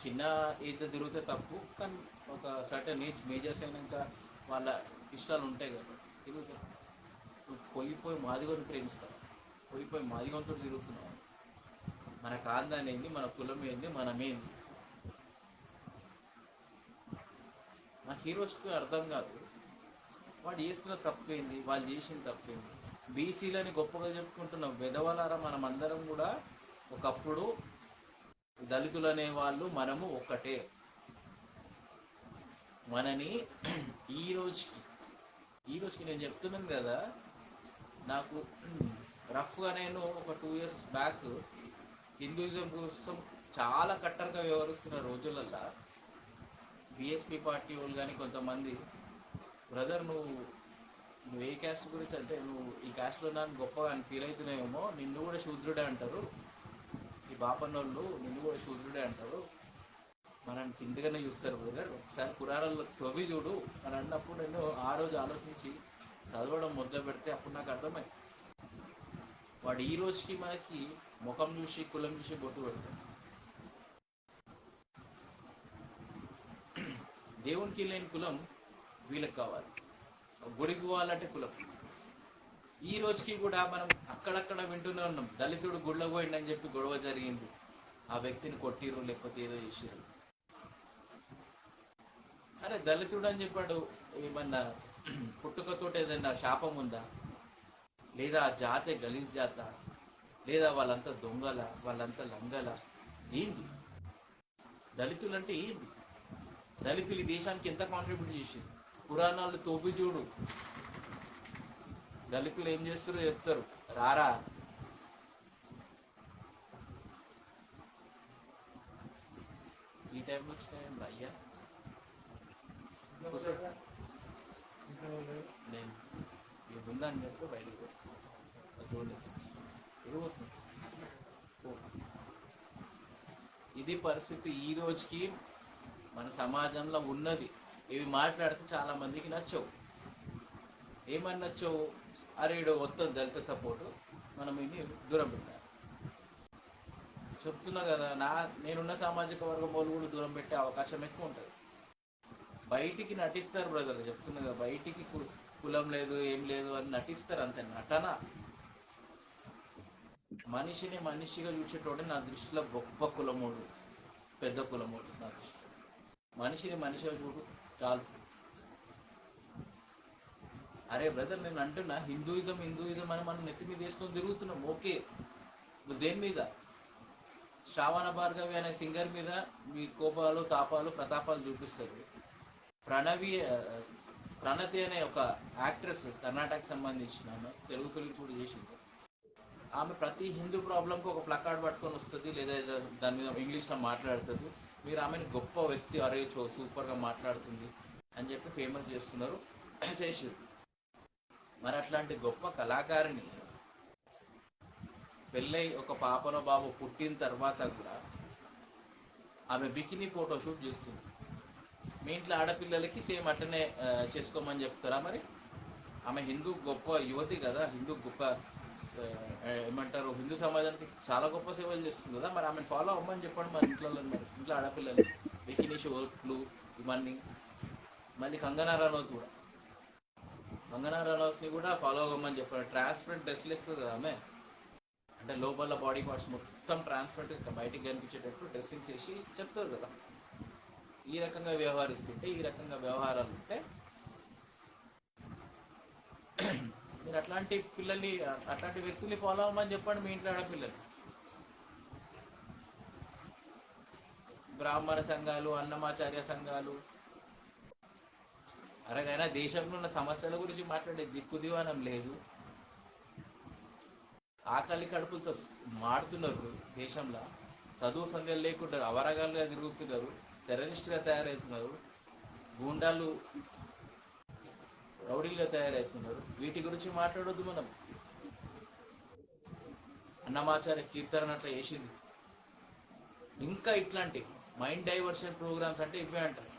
చిన్న ఏజ్లో తిరిగితే తప్పు, కానీ ఒక సర్టన్ ఏజ్ మేజర్స్ అయినాక వాళ్ళ ఇష్టాలు ఉంటాయి కదా, తిరుగుతారు. నువ్వు పోయిపోయి మాదిగోని ప్రేమిస్తావు, పోయిపోయి మాదిగోనితో తిరుగుతున్నావు. మన కాందాన్ని ఏంది, మన కులం ఏంది, మనమేంది నాకు ఈ రోజుకి అర్థం కాదు. వాడు చేస్తున్న తప్పేంది, వాళ్ళు చేసిన తప్పేంది. బీసీలని గొప్పగా చెప్పుకుంటున్న వెధవలారా మనమందరం కూడా ఒకప్పుడు దళితులు అనే వాళ్ళు మనము ఒక్కటే. మనని ఈ రోజుకి నేను చెప్తున్నాను కదా, నాకు రఫ్గా నేను ఒక 2 years బ్యాక్ హిందూయిజం కోసం చాలా కట్టర్గా వ్యవహరిస్తున్న రోజులల్లో బిఎస్పీ పార్టీ వాళ్ళు కానీ కొంతమంది, బ్రదర్ నువ్వు ఏ క్యాస్ట్ గురించి అంటే నువ్వు ఈ క్యాస్ట్లో నన్ను గొప్పగా అని ఫీల్ అవుతున్నాయేమో, నిన్ను కూడా శూద్రుడే అంటారు, ఈ బాపన్నోళ్ళు నిన్ను కూడా శూద్రుడే అంటారు, మనం కిందగానే చూస్తారు బ్రదర్, ఒకసారి పురాణాల్లో తవ్వి చూడు అని అన్నప్పుడు నేను ఆ రోజు ఆలోచించి చదవడం మొదలు పెడితే అప్పుడు నాకు అర్థమై, వాడు ఈ రోజుకి మనకి ముఖం చూసి కులం చూసి బొట్టు పెడతాడు. దేవునికి లేని కులం వీళ్ళకి కావాలి, గుడికి పోవాలంటే కులం. ఈ రోజుకి కూడా మనం అక్కడక్కడ వింటూనే ఉన్నాం, దళితుడు గుళ్ళ పోయిండని చెప్పి గొడవ జరిగింది, ఆ వ్యక్తిని కొట్టిరు లేకపోతే ఏదో చేసిరు. అరే దళితుడు అని చెప్పాడు, ఏమన్నా పుట్టుకతోటి ఏదన్నా శాపం ఉందా? లేదా ఆ జాతే గలీజ్ జాత? లేదా వాళ్ళంతా దొంగల, వాళ్ళంతా లంగల? ఏంది దళితులు అంటే? ఏంది దళితులు ఈ దేశానికి ఎంత కాంట్రిబ్యూట్ చేసింది? పురాణాలు తోపి చూడు, దళితులు ఏం చేస్తారో చెప్తారు. రారా ఈ టైంలో వచ్చినాయం అయ్యా. నేను ఈ బృందాన్ని చెప్తే బయటకు చూడలేదు, ఏమవుతుంది. ఇది పరిస్థితి ఈ రోజుకి మన సమాజంలో ఉన్నది. ఇవి మాట్లాడితే చాలా మందికి నచ్చవు. ఏమని నచ్చవు? అరే ఇడు మొత్తం దళిత సపోర్టు, మనం ఇది దూరం పెట్టాలి. చెప్తున్నా కదా, నేనున్న సామాజిక వర్గం వాళ్ళు కూడా దూరం పెట్టే అవకాశం ఎక్కువ ఉంటుంది. బయటికి నటిస్తారు బ్రదర్, చెప్తున్నా కదా, బయటికి కులం లేదు ఏం లేదు అని నటిస్తారు, అంతే నటన. మనిషిని మనిషిగా చూసేటోడే నా దృష్టిలో గొప్ప కులమోడు, పెద్ద కులమోడు. నా దృష్టిలో మనిషిని మనిషిగా చూడు చాలు. అరే బ్రదర్, నేను అంటున్నా హిందూయిజం అని మనం నెత్తి మీద వేసుకొని తిరుగుతున్నాం. ఓకే, నువ్వు దేని మీద? శ్రావణ భార్గవి అనే సింగర్ మీద మీ కోపాలు తాపాలు ప్రతాపాలు చూపిస్తారు. ప్రణతి అనే ఒక యాక్ట్రెస్, కర్ణాటకకి సంబంధించిన ఆమె, తెలుగు ఫిలిం కూడా చేసింది. ఆమె ప్రతి హిందూ ప్రాబ్లంకి ఒక ప్లకార్డ్ పట్టుకొని వస్తుంది, లేదా దాని మీద ఇంగ్లీష్లో మాట్లాడుతుంది. మీరు ఆమెను గొప్ప వ్యక్తి, అరే సూపర్గా మాట్లాడుతుంది అని చెప్పి ఫేమస్ చేస్తున్నారు, చేసారు. మరి అట్లాంటి గొప్ప కళాకారిని పెళ్ళై ఒక పాపనో బాబు పుట్టిన తర్వాత కూడా ఆమె బికినీ ఫోటోషూట్ చేస్తుంది. మీ ఇంట్లో ఆడపిల్లలకి సేమ్ అట్టనే చేసుకోమని చెప్తారా? మరి ఆమె హిందూ గొప్ప యువతి కదా, హిందూ గొప్ప ఏమంటారు, హిందూ సమాజానికి చాలా గొప్ప సేవలు చేస్తుంది కదా. మరి ఆమెను ఫాలో అవ్వమని చెప్పండి మన ఇంట్లో. మరి ఇంట్లో ఆడపిల్లలు బికినీ షోట్లు ఇవన్నీ. మళ్ళీ కంగనా రనౌత్ని కూడా ఫాలో అవ్వమని చెప్పండి. ట్రాన్స్పరెంట్ డ్రెస్లు ఇస్తుంది కదా ఆమె, అంటే లోపల బాడీ పార్ట్స్ మొత్తం ట్రాన్స్పరెంట్ బయటికి కనిపించేటట్టు డ్రెస్సింగ్స్ వేసి చెప్తారు కదా. ఈ రకంగా వ్యవహరిస్తుంటే, ఈ రకంగా వ్యవహారాలు ఉంటే మీరు అట్లాంటి పిల్లల్ని, అట్లాంటి వ్యక్తుల్ని ఫాలో అవ్వమని చెప్పండి మీ ఇంట్లో ఆడపిల్లలు. బ్రాహ్మణ సంఘాలు, అన్నమాచార్య సంఘాలు, అరగైనా దేశంలో ఉన్న సమస్యల గురించి మాట్లాడే దిక్కుదివానం లేదు. ఆకలి కడుపులతో మాడుతున్నారు దేశంలో, చదువు సంధ్యలు లేకుండా అవరగాలుగా తిరుగుతున్నారు, టెర్రరిస్ట్గా తయారవుతున్నారు, గూండాలు రౌడీలుగా తయారవుతున్నారు. వీటి గురించి మాట్లాడొద్దు మనం. అన్నమాచార్య కీర్తన అట్లా చేసింది. ఇంకా ఇట్లాంటి మైండ్ డైవర్షన్ ప్రోగ్రామ్స్ అంటే ఇవే అంటారు.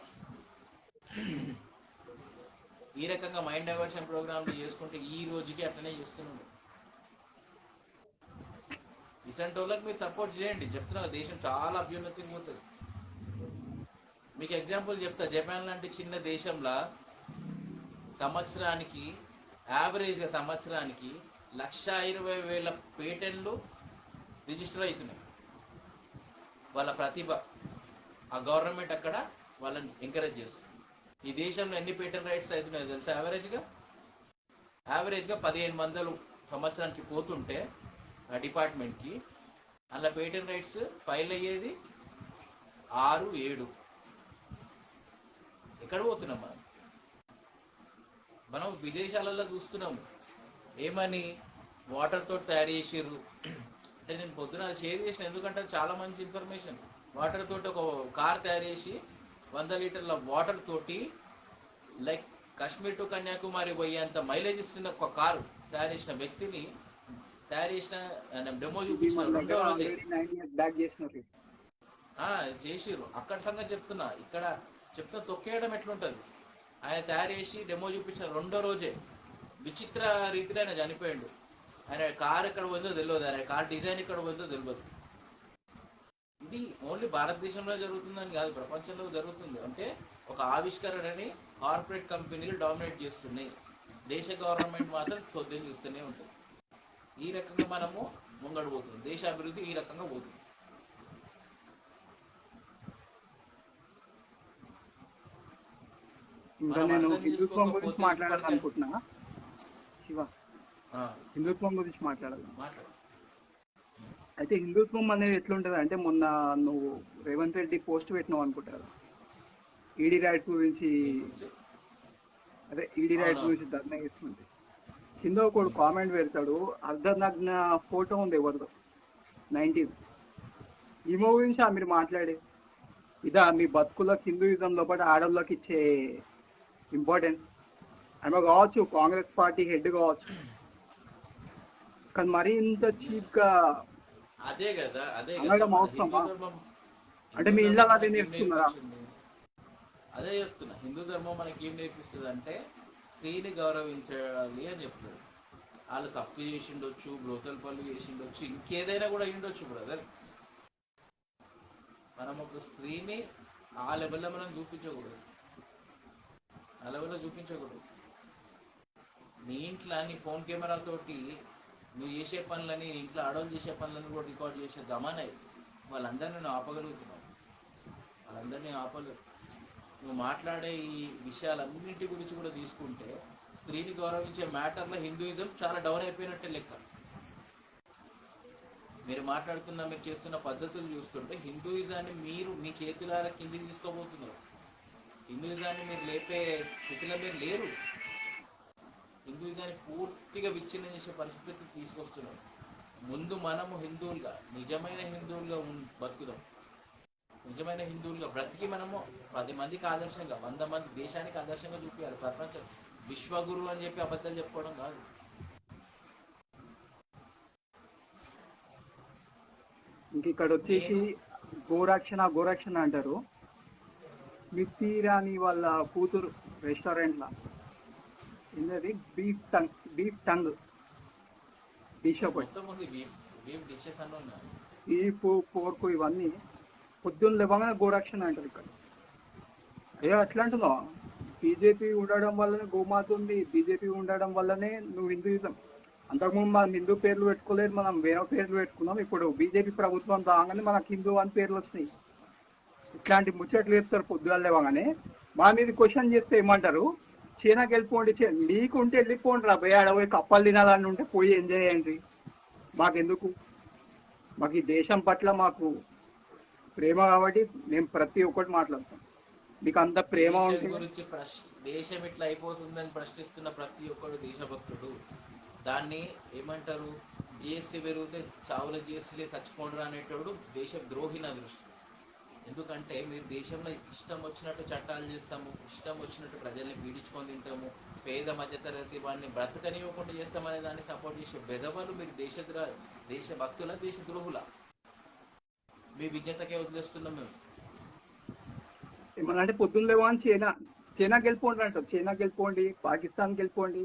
ఈ రకంగా మైండ్ డైవర్షన్ ప్రోగ్రామ్లు చేసుకుంటే ఈ రోజుకి అట్లనే చేస్తున్నాడు. ఇసంటి వాళ్ళకి మీరు సపోర్ట్ చేయండి. చెప్తున్నా దేశం చాలా అభ్యున్నతికి పోతుంది. మీకు ఎగ్జాంపుల్ చెప్తా, జపాన్ లాంటి చిన్న దేశంలో సంవత్సరానికి యావరేజ్గా 1,20,000 పేటెంట్లు రిజిస్టర్ అవుతున్నాయి. వాళ్ళ ప్రతిభ, ఆ గవర్నమెంట్ అక్కడ వాళ్ళని ఎంకరేజ్ చేస్తుంది. ఈ దేశంలో ఎన్ని పేటెంట్ రైట్స్ అవుతున్నాయో తెలుసా? యావరేజ్గా 1500 సంవత్సరానికి పోతుంటే ఆ డిపార్ట్మెంట్కి, అలా పేటెంట్ రైట్స్ ఫైల్ అయ్యేది 6-7. ఎక్కడ పోతున్నాం మనం విదేశాలలో చూస్తున్నాము. ఏమని వాటర్ తోటి తయారు చేసిర్రు అంటే, నేను పొద్దున షేర్ చేసిన, ఎందుకంటే చాలా మంచి ఇన్ఫర్మేషన్. వాటర్ తోటి ఒక కార్ తయారు చేసి 100 లీటర్ల వాటర్ తోటి లైక్ కాశ్మీర్ టు కన్యాకుమారి పోయేంత మైలేజ్ ఇస్తున్న ఒక కారు తయారు చేసిన వ్యక్తిని డెమో చూపించిన రెండో రోజే చేసిర్రు. అక్కడ సంగతి చెప్తున్నా, ఇక్కడ చెప్తున్నా తొక్కేయడం ఎట్లుంటది. ఆయన తయారు చేసి డెమో చూపించిన రెండో రోజే విచిత్ర రీతిలో ఆయన చనిపోయాడు. ఆయన కార్ ఎక్కడ పోయిందో తెలియదు, ఆయన కార్ డిజైన్ ఎక్కడ పోయిందో తెలియదు. ఇది ఓన్లీ భారతదేశంలో జరుగుతుందని కాదు, ప్రపంచంలో జరుగుతుంది. అంటే ఒక ఆవిష్కరణని కార్పొరేట్ కంపెనీలు డామినేట్ చేస్తున్నాయి. దేశ గవర్నమెంట్ మాత్రం చోద్యం చూస్తూనే ఉంటుంది. ఈ రకంగా మనము ముంగడు పోతుంది, దేశ అభివృద్ధి ఈ రకంగా పోతుంది. ఇంకా మనం నేను అర్థం హిందుత్వం గురించి చేసుకోకపోతే మాట్లాడాలి ఇప్పటికే అనుకుంటున్నా. శివ, హిందుత్వం గురించి మాట్లాడాలి. మాట్లాడు. అయితే హిందుత్వం అనేది ఎట్లుంటది అంటే, మొన్న నువ్వు రేవంత్ రెడ్డి పోస్ట్ పెట్టినావు అనుకుంటారు ఈడీ రైట్స్ గురించి. అదే ఈడీ రైట్స్ అవునవును. గురించి ధర్నా చేస్తుంది. కింద ఒకడు కామెంట్ పెడతాడు, అర్ధనగ్న ఫోటో ఉంది ఎవరిదో 90s. ఈమె గురించి మీరు మాట్లాడే ఇదా మీ బతుకులకు హిందూయిజం లోపల ఆడవాళ్ళకి ఇచ్చే ఇంపార్టెన్స్? ఆమె కావచ్చు కాంగ్రెస్ పార్టీ హెడ్ కావచ్చు, కానీ మరీ ఇంత చీప్ గా అదే కదా, అదే కదా అనడం మన అవసరమా? హిందూ ధర్మం. అంటే హిందూ మీ ఇళ్ళ ధర్మం అదే మనకి ఏం నేర్చుకున్నారా? నేర్పించింది? అదే చెప్తున్నా, హిందూ ధర్మం మనకి ఏం నేర్పిస్తుంది అంటే స్త్రీని గౌరవించాలి అని చెప్తుంది. వాళ్ళు తప్పు చేసిండొచ్చు, బ్రోతల పనులు చేసిండొచ్చు, ఇంకేదైనా కూడా అయ్యిండొచ్చు బ్రదర్. మనం ఒక స్త్రీని ఆ లెవెల్లో మనం చూపించకూడదు, ఆ లెవెల్లో చూపించకూడదు. నీ ఇంట్లో నీ ఫోన్ కెమెరాతోటి నువ్వు చేసే పనులని, ఇంట్లో ఆడవాళ్ళు చేసే పనులను కూడా రికార్డ్ చేసే జమానా ఇది. వాళ్ళందరినీ నువ్వు ఆపగలుగుతున్నావు, వాళ్ళందరినీ ఆపలేవు. నువ్వు మాట్లాడే ఈ విషయాలన్నింటి గురించి కూడా తీసుకుంటే స్త్రీని గౌరవించే మ్యాటర్లో హిందూయిజం చాలా డౌన్ అయిపోయినట్టే లెక్క. మీరు మాట్లాడుతున్న, మీరు చేస్తున్న పద్ధతులు చూస్తుంటే హిందూయిజాన్ని మీరు మీ చేతులారా కిందికి తీసుకోబోతున్నారు. హిందూయిజాన్ని మీరు లేపే స్థితిలో మీరు లేరు. హిందూయిజాన్ని పూర్తిగా విచ్ఛిన్నం చేసే పరిస్థితికి తీసుకొస్తున్నారు. ముందు మనము హిందువులుగా, నిజమైన హిందువులుగా బతుకుదాం. నిజమైన హిందువులుగా బ్రతికి మనము 10 మందికి ఆదర్శంగా, 100 మంది దేశానికి ఆదర్శంగా చూపించాలి. ప్రపంచం విశ్వగురు అని చెప్పి అబద్ధాలు చెప్పుకోవడం కాదు. ఇంక ఇక్కడ వచ్చేసి గోరక్షణ అంటారు. స్మృతి ఇరానీ వాళ్ళ కూతురు రెస్టారెంట్లా ఏంటది, బీఫ్ టంగ్ డిష్ ఒకటి, మొత్తం ఉంది, బీఫ్ డిషెస్ అన్నీ ఉన్నాయి. బీఫ్ పోర్కు ఇవన్నీ పొద్దున్న లేవగానే గోరక్షణ అంటారు ఇక్కడ. అయ్యో ఎట్లా అంటున్నావు? బీజేపీ ఉండడం వల్లనే గోమాత ఉంది, బీజేపీ ఉండడం వల్లనే నువ్వు హిందూయిజం. అంతకుముందు మనం హిందూ పేర్లు పెట్టుకోలేదు, మనం వేరే పేర్లు పెట్టుకున్నాం. ఇప్పుడు బీజేపీ ప్రభుత్వం రాగానే మనకు హిందూ అని పేర్లు వచ్చినాయి. ఇట్లాంటి ముచ్చట్లు చెప్తారు పొద్దుగాల లేవగానే. మా మీద క్వశ్చన్ చేస్తే ఏమంటారు, చైనాకి వెళ్ళిపోండి, నీకుంటే వెళ్ళిపోండి రా, పోయి ఆడపోయి కప్పలు తినాలని ఉంటే పోయి ఎంజాయ్ చేయండి. మాకెందుకు? మాకు ఈ దేశం పట్ల మాకు ప్రేమ కాబట్టి మేము ప్రతి ఒక్కటి మాట్లాడతాం. మీకు అంత ప్రేమ దేశం ఉంటే గురించి దేశం ఇట్లా అయిపోతుందని ప్రశ్నిస్తున్న ప్రతి ఒక్కడు దేశభక్తుడు. దాన్ని ఏమంటారు, జిఎస్టీ పెరిగితే చావుల జిఎస్టీలే చచ్చిపోండ్రు అనేటోడు దేశ ద్రోహి నా దృష్టి. ఎందుకంటే మీరు దేశంలో ఇష్టం వచ్చినట్టు చట్టాలు చేస్తాము, ఇష్టం వచ్చినట్టు ప్రజల్ని పీడించుకొని తింటాము, పేద మధ్యతరగతి వాడిని బ్రతకనివ్వకుండా చేస్తామనే దాన్ని సపోర్ట్ చేసే బెదవలు మీరు దేశభక్తుల, దేశ ద్రోహుల. మీ విజ్ఞతకే వదిలేస్తున్నాం మేము. ఏమన్నా అంటే పొద్దున్న లేవని చైనాకి వెళ్ళిపోండి అంటారు. చైనాకి వెళ్ళిపోండి, పాకిస్తాన్కి వెళ్ళిపోండి.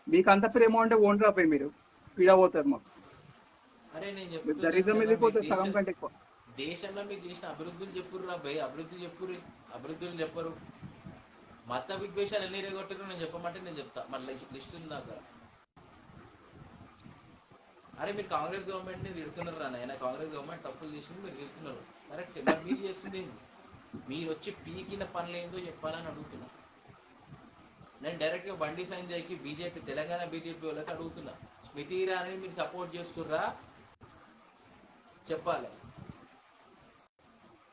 మీకు అంత ప్రేమ ఉంటే ఓన్ రాపోయి మీరు పీడబోతారు మాకు. అరే నేను మీరు చెప్తున్నాను దరిద్రం కదా, వెళ్ళిపోతే సగం కంటే ఎక్కువ. దేశంలో మీరు చేసిన అభివృద్ధులు చెప్పుర్రు రా భయ్, అభివృద్ధి చెప్పుర్రి, అభివృద్ధులు చెప్పరు. మత విద్వేషాలు ఎన్ని రేగొట్టారో నేను చెప్పమంటే నేను చెప్తా, మళ్ళీ లిస్ట్ ఉంది నాకు. అరే మీరు కాంగ్రెస్ గవర్నమెంట్ ని తిడుతున్నారు రా నాయన, కాంగ్రెస్ గవర్నమెంట్ తప్పులు చేసింది మీరు తిడుతున్నారు, కరెక్ట్. మరి మీరు చేస్తుంది మీరు వచ్చి పీకిన పనులు ఏందో చెప్పాలని అడుగుతున్నా. నేను డైరెక్ట్గా బండి సంజయ్కి బీజేపీ, తెలంగాణ బీజేపీ వాళ్ళకి అడుగుతున్నా, స్మృతి ఇరానీ మీరు సపోర్ట్ చేస్తుర్రా చెప్పాలి.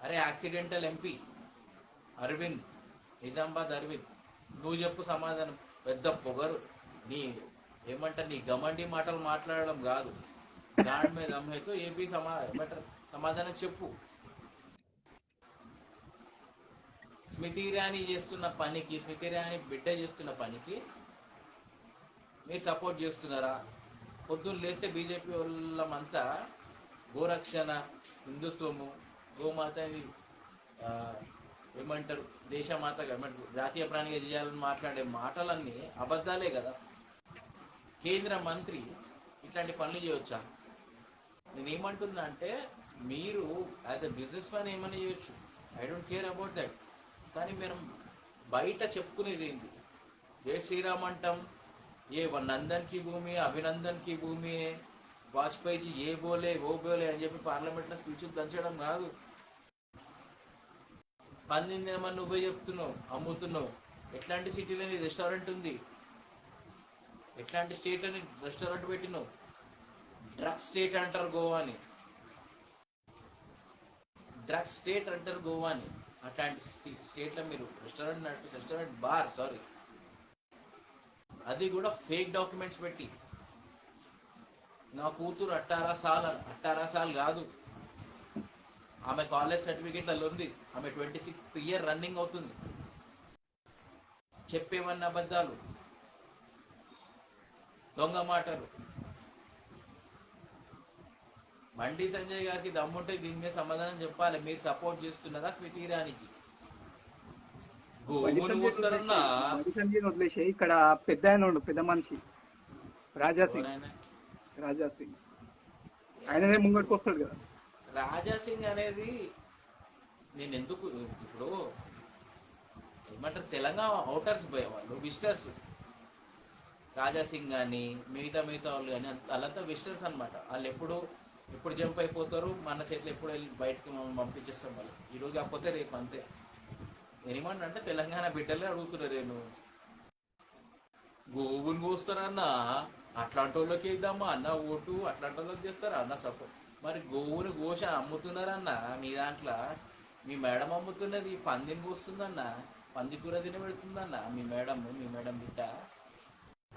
అరే యాక్సిడెంటల్ ఎంపీ అరవింద్, నిజామాబాద్ అరవింద్, నువ్వు చెప్పు సమాధానం. పెద్ద పొగరు నీ ఏమంటారు, నీ గమండి మాటలు మాట్లాడడం కాదు, దాని మీద అమ్మాయితో ఏపీ సమాధానం చెప్పు. స్మృతి ఇరానీ చేస్తున్న పనికి, స్మృతి ఇరానీ బిడ్డ చేస్తున్న పనికి మీరు సపోర్ట్ చేస్తున్నారా? పొద్దున్న లేస్తే బీజేపీ వాళ్ళమంతా గోరక్షణ, హిందుత్వము, గోమాత ఏమంటారు దేశమాత, ఏమంటారు జాతీయ ప్రాణిగా చేయాలని మాట్లాడే మాటలన్నీ అబద్ధాలే కదా. కేంద్ర మంత్రి ఇట్లాంటి పనులు చేయవచ్చా? నేనేమంటున్నా అంటే మీరు యాజ్ ఎ బిజినెస్ మ్యాన్ ఏమైనా చేయొచ్చు, I don't care about that. కానీ మనం బయట చెప్పుకునేది ఏంటి, జై శ్రీరామ్ అంటాం, ये నందన్ की భూమి అభినందన్ की భూమి వాజ్పేయి ఏ బోలే ఓ బోలే అని చెప్పి పార్లమెంట్ లో స్పీచ్ దంచడం కాదు. పందింది ఏమన్నా నువ్వే చెప్తున్నావు, అమ్ముతున్నావు. ఎట్లాంటి సిటీలో నీ రెస్టారెంట్ ఉంది, ఎట్లాంటి స్టేట్ అని రెస్టారెంట్ పెట్టినావు? డ్రగ్స్ స్టేట్ అంటారు గోవాని, డ్రగ్స్ స్టేట్ అంటారు గోవాని. అట్లాంటి స్టేట్లో మీరు రెస్టారెంట్ బార్ సారీ, అది కూడా ఫేక్ డాక్యుమెంట్స్ పెట్టి. నా కూతురు 18 సాల్ కాదు, ఆమె కాలేజ్ సర్టిఫికేట్లలో ఉంది, ఆమె 26th ఇయర్ రన్నింగ్ అవుతుంది. చెప్పేవన్న అబద్ధాలు, దొంగ మాటలు. బండి సంజయ్ గారికి దమ్ముంటే దీని మీద సమాధానం చెప్పాలి. మీరు సపోర్ట్ చేస్తున్నారా స్మృతి ఇరానీకి? బండి గోవును సంజయ్ వస్తారన్నా బండి సంజయ్ వదిలేసి ఇక్కడ పెద్ద ఆయన ఉండు, పెద్ద మనిషి రాజా సింగ్. రాజా సింగ్ ఆయననే ముంగడికి వస్తాడు కదా. రాజా సింగ్ అనేది నేను ఎందుకు ఇప్పుడు ఏమంటారు, తెలంగాణ అవుటర్స్ పోయే వాళ్ళు విజిటర్స్. రాజా సింగ్ కానీ మిగతా వాళ్ళు కానీ వాళ్ళంతా విజిటర్స్ అనమాట. వాళ్ళు ఎప్పుడు జంప్ అయిపోతారు, మన చేతిలో ఎప్పుడు వెళ్ళి బయటకి మనం పంపించేస్తాం వాళ్ళు. ఈరోజు కాకపోతే రేపు అంతే. ఏమంటే తెలంగాణ బిడ్డలే అడుగుతున్నారు, నేను గోవుని కోస్తారన్న అట్లాంటి వాళ్ళకి ఇద్దామా అన్న ఓటు, అట్లాంటి వాళ్ళకి చేస్తారా అన్న సపోర్ట్. మరి గోవుని కోస అమ్ముతున్నారన్న మీ దాంట్లో, మీ మేడం అమ్ముతున్నది, పందిని కోస్తుందన్న, పంది కూర తిని పెడుతుందన్న మీ మేడం బిడ్డ.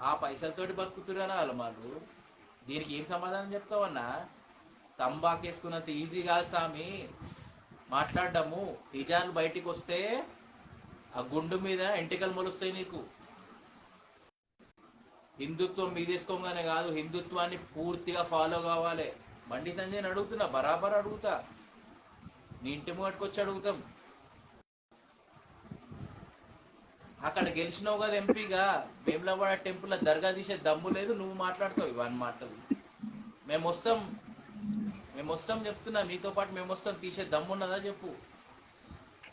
ఆ పైసలతోటి బతుకుతున్నా వాళ్ళు. దీనికి ఏం సమాధానం చెప్తావన్నా? తంబాకేసుకున్నంత ఈజీ కాదు స్వామి మాట్లాడము. నిజాలు బయటికి వస్తే ఆ గుండు మీద ఎంటికలు మొలుస్తాయి నీకు. హిందుత్వం మీదేసుకోగానే కాదు, హిందుత్వాన్ని పూర్తిగా ఫాలో కావాలి. బండి సంజయ్ అడుగుతున్నా, బరాబర్ అడుగుతా, నీ ఇంటి ముంగట్టుకొచ్చి అడుగుతాం. అక్కడ గెలిచినావు కదా ఎంపీగా, వేములవాడ టెంపుల్ దర్గా తీసే దమ్ము లేదు, నువ్వు మాట్లాడతావు ఇవన్నీ మాటలు. మేము వస్తాం చెప్తున్నా, నీతో పాటు మేము వస్తాం. తీసే దమ్ము ఉన్నదా చెప్పు.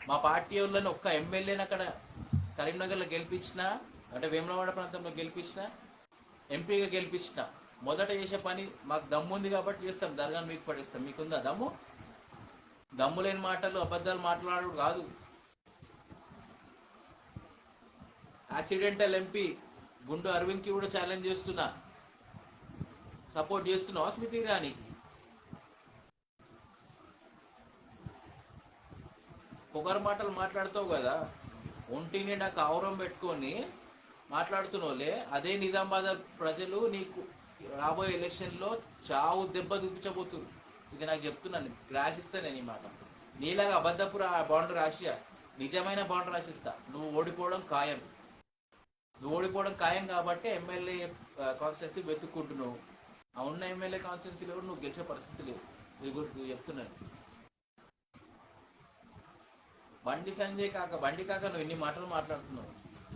మా పార్టీ వాళ్ళని ఒక్క ఎమ్మెల్యేని అక్కడ కరీంనగర్లో గెలిపించిన, అంటే వేములవాడ ప్రాంతంలో గెలిపించిన, ఎంపీగా గెలిపించిన, మొదట చేసే పని మాకు దమ్ము ఉంది కాబట్టి చేస్తాం, దర్గాను మీకు పడేస్తాం. మీకుందా దమ్ము? దమ్ము లేని మాటలు అబద్ధాలు మాట్లాడు కాదు. యాక్సిడెంటల్ ఎంపీ గుండు అరవింద్కి కూడా ఛాలెంజ్ చేస్తున్నా, సపోర్ట్ చేస్తున్నావా స్మృతి ఇరానీకి? పొగరు మాటలు మాట్లాడుతావు కదా, ఒంటి నిండా కౌరం పెట్టుకొని మాట్లాడుతున్నావులే. అదే నిజామాబాద్ ప్రజలు నీకు రాబోయే ఎలక్షన్లో చావు దెబ్బ చూపించబోతున్నారు. ఇది నాకు చెప్తున్నాను, రాసిస్తా నేను ఈ మాట. నీలాగా అబద్ధపు బాండ్ రాసియా, నిజమైన బాండ్ రాసిస్తా. నువ్వు ఓడిపోవడం ఖాయం కాబట్టి ఎమ్మెల్యే కాన్స్టిట్యున్సీ వెతుక్కుంటున్నావు. ఆ ఉన్న ఎమ్మెల్యే కాన్స్టిట్యున్సీలో నువ్వు గెలిచే పరిస్థితి లేవు. ఇది గుర్తు చెప్తున్నాను. బండి కాక నువ్వు ఇన్ని మాటలు మాట్లాడుతున్నావు.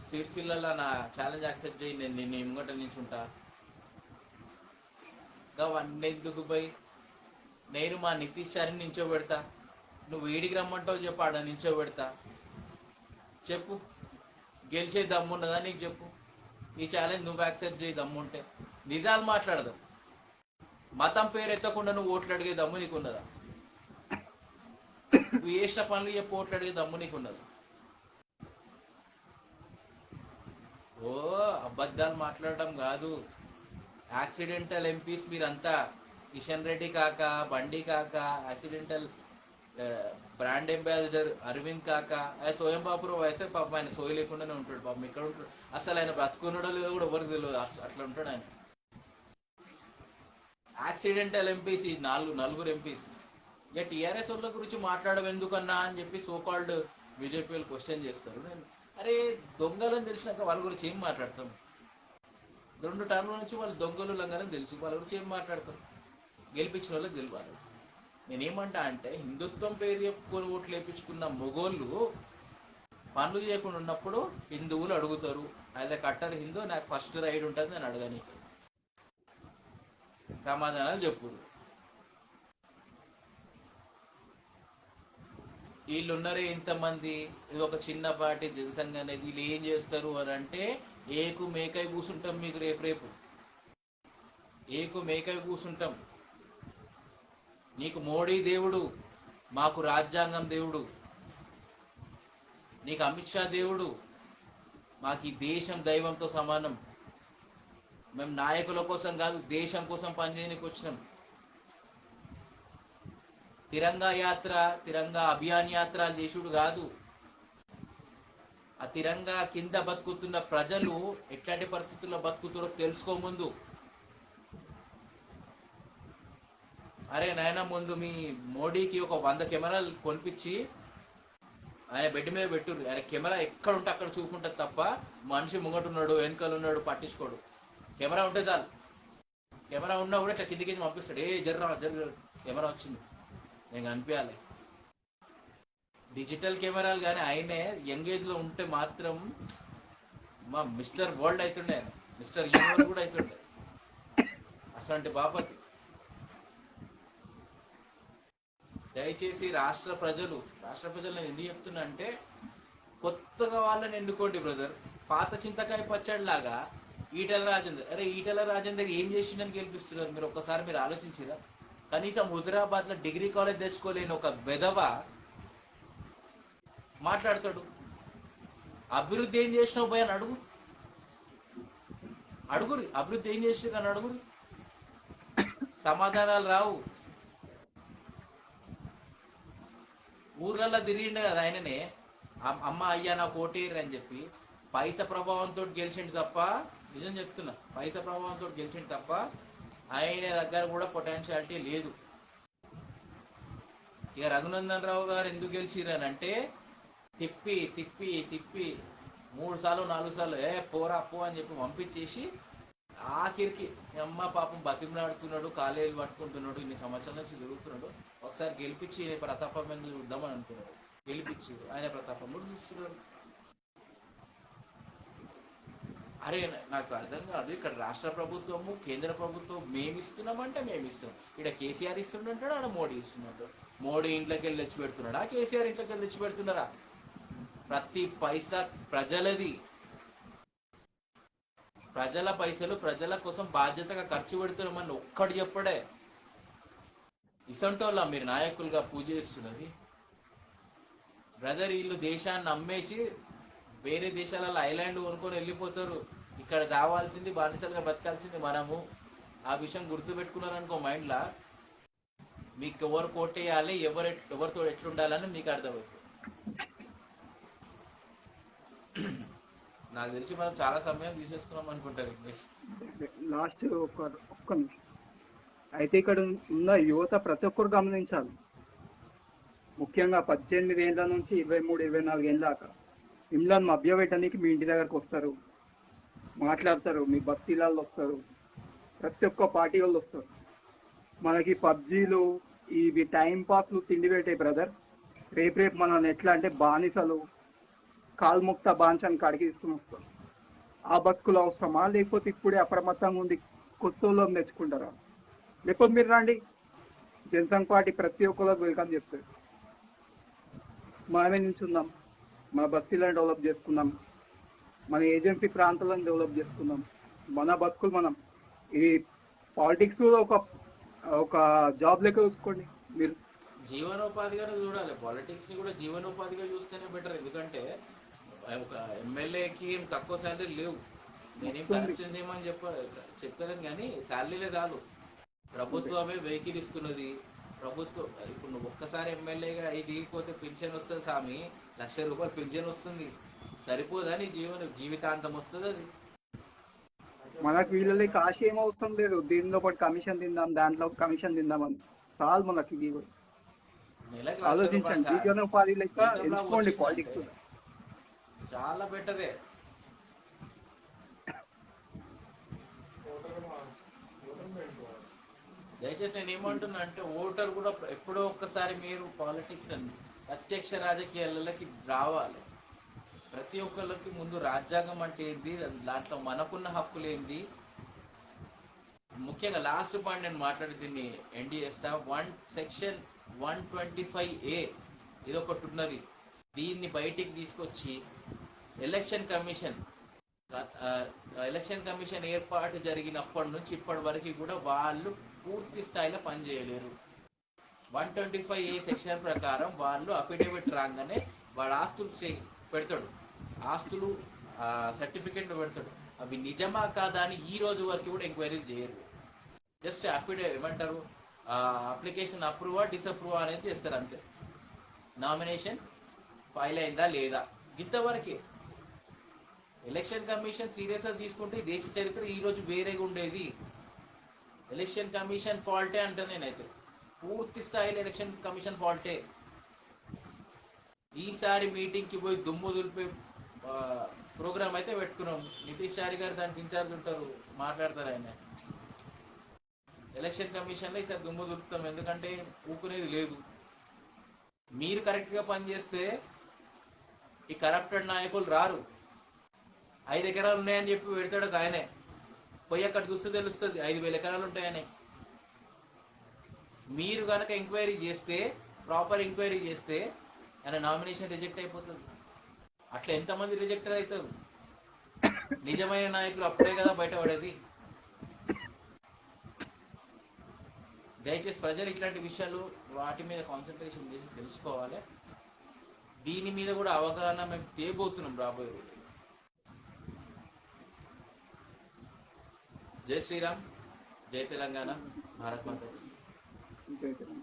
సిరిసిల్లలో నా ఛాలెంజ్ యాక్సెప్ట్ చేయి, నేను నిన్ను ముంగట నిల్చుంటా. అవన్నీ ఎందుకు పోయి, నేను మా నితీష్ చారిని నించోబెడతా. నువ్వు వీడికి రమ్మంటావు చెప్పు, ఆడ నించోబెడతా. చెప్పు, గెలిచే దమ్మున్నదా నీకు చెప్పు. ఈ ఛాలెంజ్ నువ్వు యాక్సెప్ట్ చేయి దమ్ముంటే. నిజాలు మాట్లాడదాం. మతం పేరు ఎత్తకుండా నువ్వు ఓట్లు అడిగే దమ్ము నీకున్నదా? నువ్వు చేసిన పనులు చెప్పు, ఓట్లు అడిగే దమ్ము నీకున్నదా? ఓ అబద్ధాలు మాట్లాడటం కాదు. యాక్సిడెంటల్ ఎంపీస్ మీరంతా, కిషన్ రెడ్డి కాక, బండి కాక, యాక్సిడెంటల్ బ్రాండ్ అంబాసిడర్ అరవింద్ కాక, సోయం బాబురావు అయితే పాపం ఆయన సోయి లేకుండానే ఉంటాడు. పాపం ఇక్కడ ఉంటాడు, అసలు ఆయన బ్రతుకున్నాడో లేదో కూడా ఎవరికి తెలియదు, అట్లా ఉంటాడు ఆయన. యాక్సిడెంటల్ ఎంపీస్ నలుగురు ఎంపీస్. ఇక టీఆర్ఎస్ వాళ్ళ గురించి మాట్లాడడం ఎందుకన్నా అని చెప్పి సోకాల్డ్ బీజేపీ వాళ్ళు క్వశ్చన్ చేస్తారు. అరే దొంగలని తెలిసినాక వాళ్ళ గురించి ఏం మాట్లాడతాం? 2 టర్మ్ల నుంచి వాళ్ళు దొంగలు లంగాలని తెలుసు, వాళ్ళ గురించి ఏం మాట్లాడతాం? గెలిపించిన వాళ్ళకి గెలవాలి. నేనేమంటా అంటే, హిందుత్వం పేరు చెప్పుకొని ఓట్లు వేయించుకున్న మొగోళ్ళు పనులు చేయకుండా ఉన్నప్పుడు హిందువులు అడుగుతారు, అయితే కట్టర్ హిందూ, నాకు ఫస్ట్ రైడ్ ఉంటుంది నేను అడగని. సమాధానాలు చెప్పు. వీళ్ళు ఉన్నారే ఇంతమంది, ఇది ఒక చిన్నపాటి జనసంఘ అనేది, వీళ్ళు ఏం చేస్తారు అని అంటే ఏకు మేకై కూసుంటాం మీకు రేపు రేపు ఏకు మేకై కూసుంటాం. నీకు మోడీ దేవుడు, మాకు రాజ్యాంగం దేవుడు. నీకు అమిత్ షా దేవుడు, మాకు ఈ దేశం దైవంతో సమానం. మేము నాయకుల కోసం కాదు, దేశం కోసం పనిచేయడానికి వచ్చినాం. తిరంగా యాత్ర, తిరంగా అభియాన్ యాత్ర చేసుడు కాదు. ఆ తిరంగా కింద బతుకుతున్న ప్రజలు ఎట్లాంటి పరిస్థితుల్లో బతుకుతారో తెలుసుకో ముందు. అరే నాయన, ముందు మీ మోడీకి ఒక 100 కెమెరాలు కొనిపించి ఆయన బెడ్ మీద పెట్టుర్రు. ఆయన కెమెరా ఎక్కడ ఉంటే అక్కడ చూసుకుంటుంది తప్ప మనిషి ముంగటున్నాడు వెనకాల ఉన్నాడు పట్టించుకోడు. కెమెరా ఉంటే చాలు. కెమెరా ఉన్నా కూడా ఇట్లా కిందికి పంపిస్తాడు. ఏ జర్రా కెమెరా వచ్చింది, నేను కనిపించాలి. డిజిటల్ కెమెరాలు కానీ ఆయనే యంగ్ ఏజ్ లో ఉంటే మాత్రం మా మిస్టర్ వరల్డ్ అవుతుండే, మిస్టర్ యూనివర్స్ కూడా అవుతుండే. అసలు బాపతి. దయచేసి రాష్ట్ర ప్రజలు నేను ఎందుకు చెప్తున్నా అంటే, కొత్తగా వాళ్ళని ఎన్నుకోండి బ్రదర్. పాత చింతకాయ పచ్చడి లాగా ఈటెల రాజేందర్, అరే ఈటెల రాజేందర్ ఏం చేసిండని గెలిపిస్తున్నారు మీరు ఒక్కసారి మీరు ఆలోచించిరా? కనీసం హుజరాబాద్ లో డిగ్రీ కాలేజ్ తెచ్చుకోలేని ఒక వెధవ మాట్లాడతాడు. అభివృద్ధి ఏం చేసినావు పోయి అని అడుగురి. అభివృద్ధి ఏం చేసిరు అని అడుగురి. సమాధానాలు రావు. ఊర్లలో తిరిగిండే కదా ఆయననే, అమ్మ అయ్యా నాకు ఓటేరు అని చెప్పి. పైస ప్రభావంతో గెలిచిండు తప్ప, నిజం చెప్తున్నా, పైస ప్రభావంతో గెలిచిండు తప్ప ఆయన దగ్గర కూడా పొటెన్షియాలిటీ లేదు. ఇక రఘునందన్ రావు గారు ఎందుకు గెలిచిరని అంటే, తిప్పి తిప్పి తిప్పి 3 సార్లు 4 సార్లు పోరా పో అని చెప్పి పంపించేసి ఆఖరికి అమ్మ పాపం బతిమలాడుతున్నాడు, కాలేజీలు పట్టుకుంటున్నాడు, ఇన్ని సంవత్సరాల నుంచి తిరుగుతున్నాడు. ఒకసారి గెలిపించి ప్రతాపం మీద చూద్దామని అనుకున్నాడు. గెలిపించి ఆయన ప్రతాపం కూడా చూస్తున్నాడు. అరే నాకు అర్థం కాదు, ఇక్కడ రాష్ట్ర ప్రభుత్వము కేంద్ర ప్రభుత్వం మేమిస్తున్నామంటే మేమిస్తున్నాం. ఇక్కడ కేసీఆర్ ఇస్తుంటాడు, ఆడ మోడీ ఇస్తున్నాడు. మోడీ ఇంట్లోకి వెళ్ళి తెచ్చి పెడుతున్నాడా, కేసీఆర్ ఇంట్లోకి వెళ్ళి తెచ్చి పెడుతున్నారా? ప్రతి పైసా ప్రజలది. ప్రజల పైసలు ప్రజల కోసం బాధ్యతగా ఖర్చు పెడుతున్నామని ఒక్కడు చెప్పడే. ఇసంటోళ్ళ మీరు నాయకులుగా పూజ చేస్తున్నది? బ్రదర్, వీళ్ళు దేశాన్ని అమ్మేసి వేరే దేశాలలో ఐలాండ్ కొనుక్కొని వెళ్ళిపోతారు. ఇక్కడ కావాల్సింది బానిసలుగా బతకాల్సింది మనము. ఆ విషయం గుర్తుపెట్టుకున్నారనుకో మైండ్లా, మీకు ఎవరు కోటేయాలి, ఎవరితో ఎట్లుండాలని మీకు అర్థమవుతుంది. నాకు తెలిసి మనం చాలా సమయం తీసేసుకున్నాం అనుకుంటారు. లాస్ట్ ఒక్క నిమిషం అయితే, ఇక్కడ ఉన్న యువత ప్రతి ఒక్కరు గమనించాలి. ముఖ్యంగా 18 ఏళ్ళ నుంచి 23, 24 ఏళ్ళ దాకా మిమ్మల్ని మభ్యపెట్టడానికి మీ ఇంటి దగ్గరకు వస్తారు, మాట్లాడతారు, మీ బస్తీలలో వస్తారు, ప్రతి ఒక్క పార్టీ వాళ్ళు వస్తారు. మనకి పబ్జీలు ఇవి టైం పాస్లు తిండి పెట్టే బ్రదర్. రేపు మనల్ని ఎట్లా అంటే బానిసలు, కాల్ముక్త బాంఛాన్ని కాడికి తీసుకుని వస్తారు. ఆ బతుకులు అవసరమా? లేకపోతే ఇప్పుడే అప్రమత్తంగా ఉంది కొత్త వాళ్ళని తెచ్చుకుంటారా? లేకపోతే మీరు రండి, జనసంఘ్ పార్టీ ప్రతి ఒక్కరికి వెల్కమ్ చెప్తారు. మనమే నిల్చుందాం, మన బస్తీలను డెవలప్ చేసుకుందాం, మన ఏజెన్సీ ప్రాంతాలను డెవలప్ చేసుకుందాం. మన బతుకులు మనం ఈ పాలిటిక్స్ ఒక జాబ్ లెక్క చూసుకోండి. మీరు జీవనోపాధిగానే చూడాలి. పాలిటిక్స్ ని కూడా జీవనోపాధిగా చూస్తేనే బెటర్. ఎందుకంటే ఒక ఎమ్మెల్యేకి ఏం తక్కువ శాలరీ లేవు. నేనేం కరప్షన్ చేయమని చెప్తాను కానీ శాలరీలే చాలు. ప్రభుత్వమే వెహికల్ ఇస్తున్నది. ప్రభుత్వం ఇప్పుడు నువ్వు ఒక్కసారి ఎమ్మెల్యేగా దిగిపోతే పింఛన్ వస్తుంది స్వామి, ₹1,00,000 పింఛన్ వస్తుంది. సరిపోదా నీ జీవితాంతం వస్తుంది అది. మనకు వీళ్ళకి కాశ ఏం అవసరం లేదు. దీనిలో పాటు కమిషన్ తిందాం, దాంట్లో కమిషన్ తిందామని చాలు మనకి. ఆలోచించండి, జీవనోపాధి లెక్క ఎంచుకోండి పాలిటిక్స్. చాలా బెటరే. దయచేసి నేను ఏమంటున్నా అంటే, ఓటర్ కూడా ఎప్పుడో ఒక్కసారి మీరు పాలిటిక్స్ అని ప్రత్యక్ష రాజకీయాలకి రావాలి. ప్రతి ఒక్కరికి ముందు రాజ్యాంగం అంటే ఏంటి, దాంట్లో మనకున్న హక్కులు ఏంటి, ముఖ్యంగా లాస్ట్ పాయింట్ నేను మాట్లాడి దీన్ని ఎండ్ చేస్తా. సెక్షన్ 125A ఇది ఒకటి ఉన్నది. దీన్ని బయటికి తీసుకొచ్చి ఎలక్షన్ కమిషన్ ఎలక్షన్ కమిషన్ ఏర్పాటు జరిగినప్పటి నుంచి ఇప్పటి వరకు కూడా వాళ్ళు పూర్తి స్థాయిలో పనిచేయలేరు. 125A సెక్షన్ ప్రకారం వాళ్ళు అఫిడేవిట్ రాగానే వాడు ఆస్తులు పెడతాడు, ఆస్తులు సర్టిఫికెట్లు పెడతాడు. అవి నిజమా కాదా అని ఈ రోజు వరకు కూడా ఎంక్వైరీ చేయరు. జస్ట్ ఏమంటారు, అప్లికేషన్ అప్రూవా డిసప్రూవా అనేది చేస్తారు అంతే. నామినేషన్ ఫైల్ అయిందా లేదా ఇంతవరకే. ఎలక్షన్ కమిషన్ సీరియస్ గా తీసుకుంటే దేశ చరిత్ర ఈ రోజు వేరేగా ఉండేది. ఎలక్షన్ కమిషన్ ఫాల్టే అంటే నేనైతే పూర్తి స్థాయిలో ఎలక్షన్ కమిషన్ ఫాల్టే. ఈసారి మీటింగ్ కి పోయి దుమ్ము దులిపే ప్రోగ్రామ్ అయితే పెట్టుకున్నాం. నితీష్ చారి గారు దానికి ఇన్ఛార్జ్ ఉంటారు, మాట్లాడతారు ఆయన. ఎలక్షన్ కమిషన్ లో ఈసారి దుమ్ము దులుపుతాం, ఎందుకంటే ఊకునేది లేదు. మీరు కరెక్ట్ గా పనిచేస్తే ఈ కరప్టెడ్ నాయకులు రారు. 5 ఎకరాలు ఉన్నాయని చెప్పి పెడతాడు ఆయనే, పోయి అక్కడ చూస్తే తెలుస్తుంది 5,000 ఎకరాలు ఉంటాయని. మీరు కనుక ఎంక్వైరీ చేస్తే, ప్రాపర్ ఎంక్వైరీ చేస్తే ఆయన నామినేషన్ రిజెక్ట్ అయిపోతుంది. అట్లా ఎంతమంది రిజెక్ట్ అవుతారు? నిజమైన నాయకులు అప్పుడే కదా బయటపడేది. దయచేసి ప్రజలు ఇట్లాంటి విషయాలు వాటి మీద కాన్సన్ట్రేషన్ చేసి తెలుసుకోవాలి. దీని మీద కూడా అవగాహన మేము తేబోతున్నాం రాబోయే రోజు. జై శ్రీరామ్, జై తెలంగాణ, భారత్ మాత. జై తెలంగాణ.